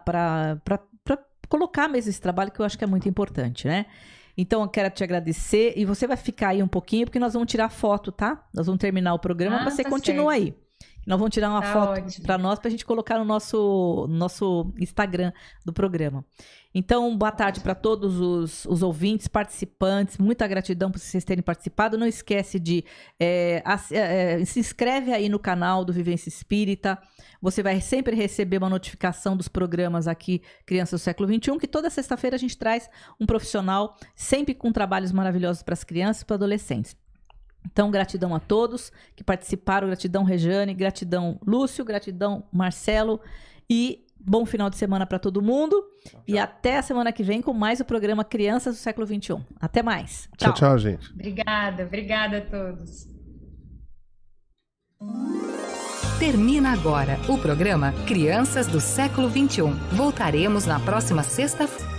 S3: colocar mesmo esse trabalho, que eu acho que é muito importante, né? Então eu quero te agradecer e você vai ficar aí um pouquinho, porque nós vamos tirar foto, tá? Nós vamos terminar o programa, você continua aí. Nós vamos tirar uma foto para nós, para a gente colocar no nosso Instagram do programa. Então, boa tarde para todos os ouvintes, participantes. Muita gratidão por vocês terem participado. Não esquece de se inscreve aí no canal do Vivência Espírita. Você vai sempre receber uma notificação dos programas aqui, Crianças do Século XXI, que toda sexta-feira a gente traz um profissional, sempre com trabalhos maravilhosos para as crianças e para adolescentes. Então, gratidão a todos que participaram, gratidão Rejane, gratidão Lúcio, gratidão Marcelo e bom final de semana para todo mundo. Tchau. E até a semana que vem com mais o programa Crianças do Século XXI. Até mais.
S5: Tchau, tchau, gente.
S6: Obrigada a todos.
S2: Termina agora o programa Crianças do Século XXI. Voltaremos na próxima sexta-feira.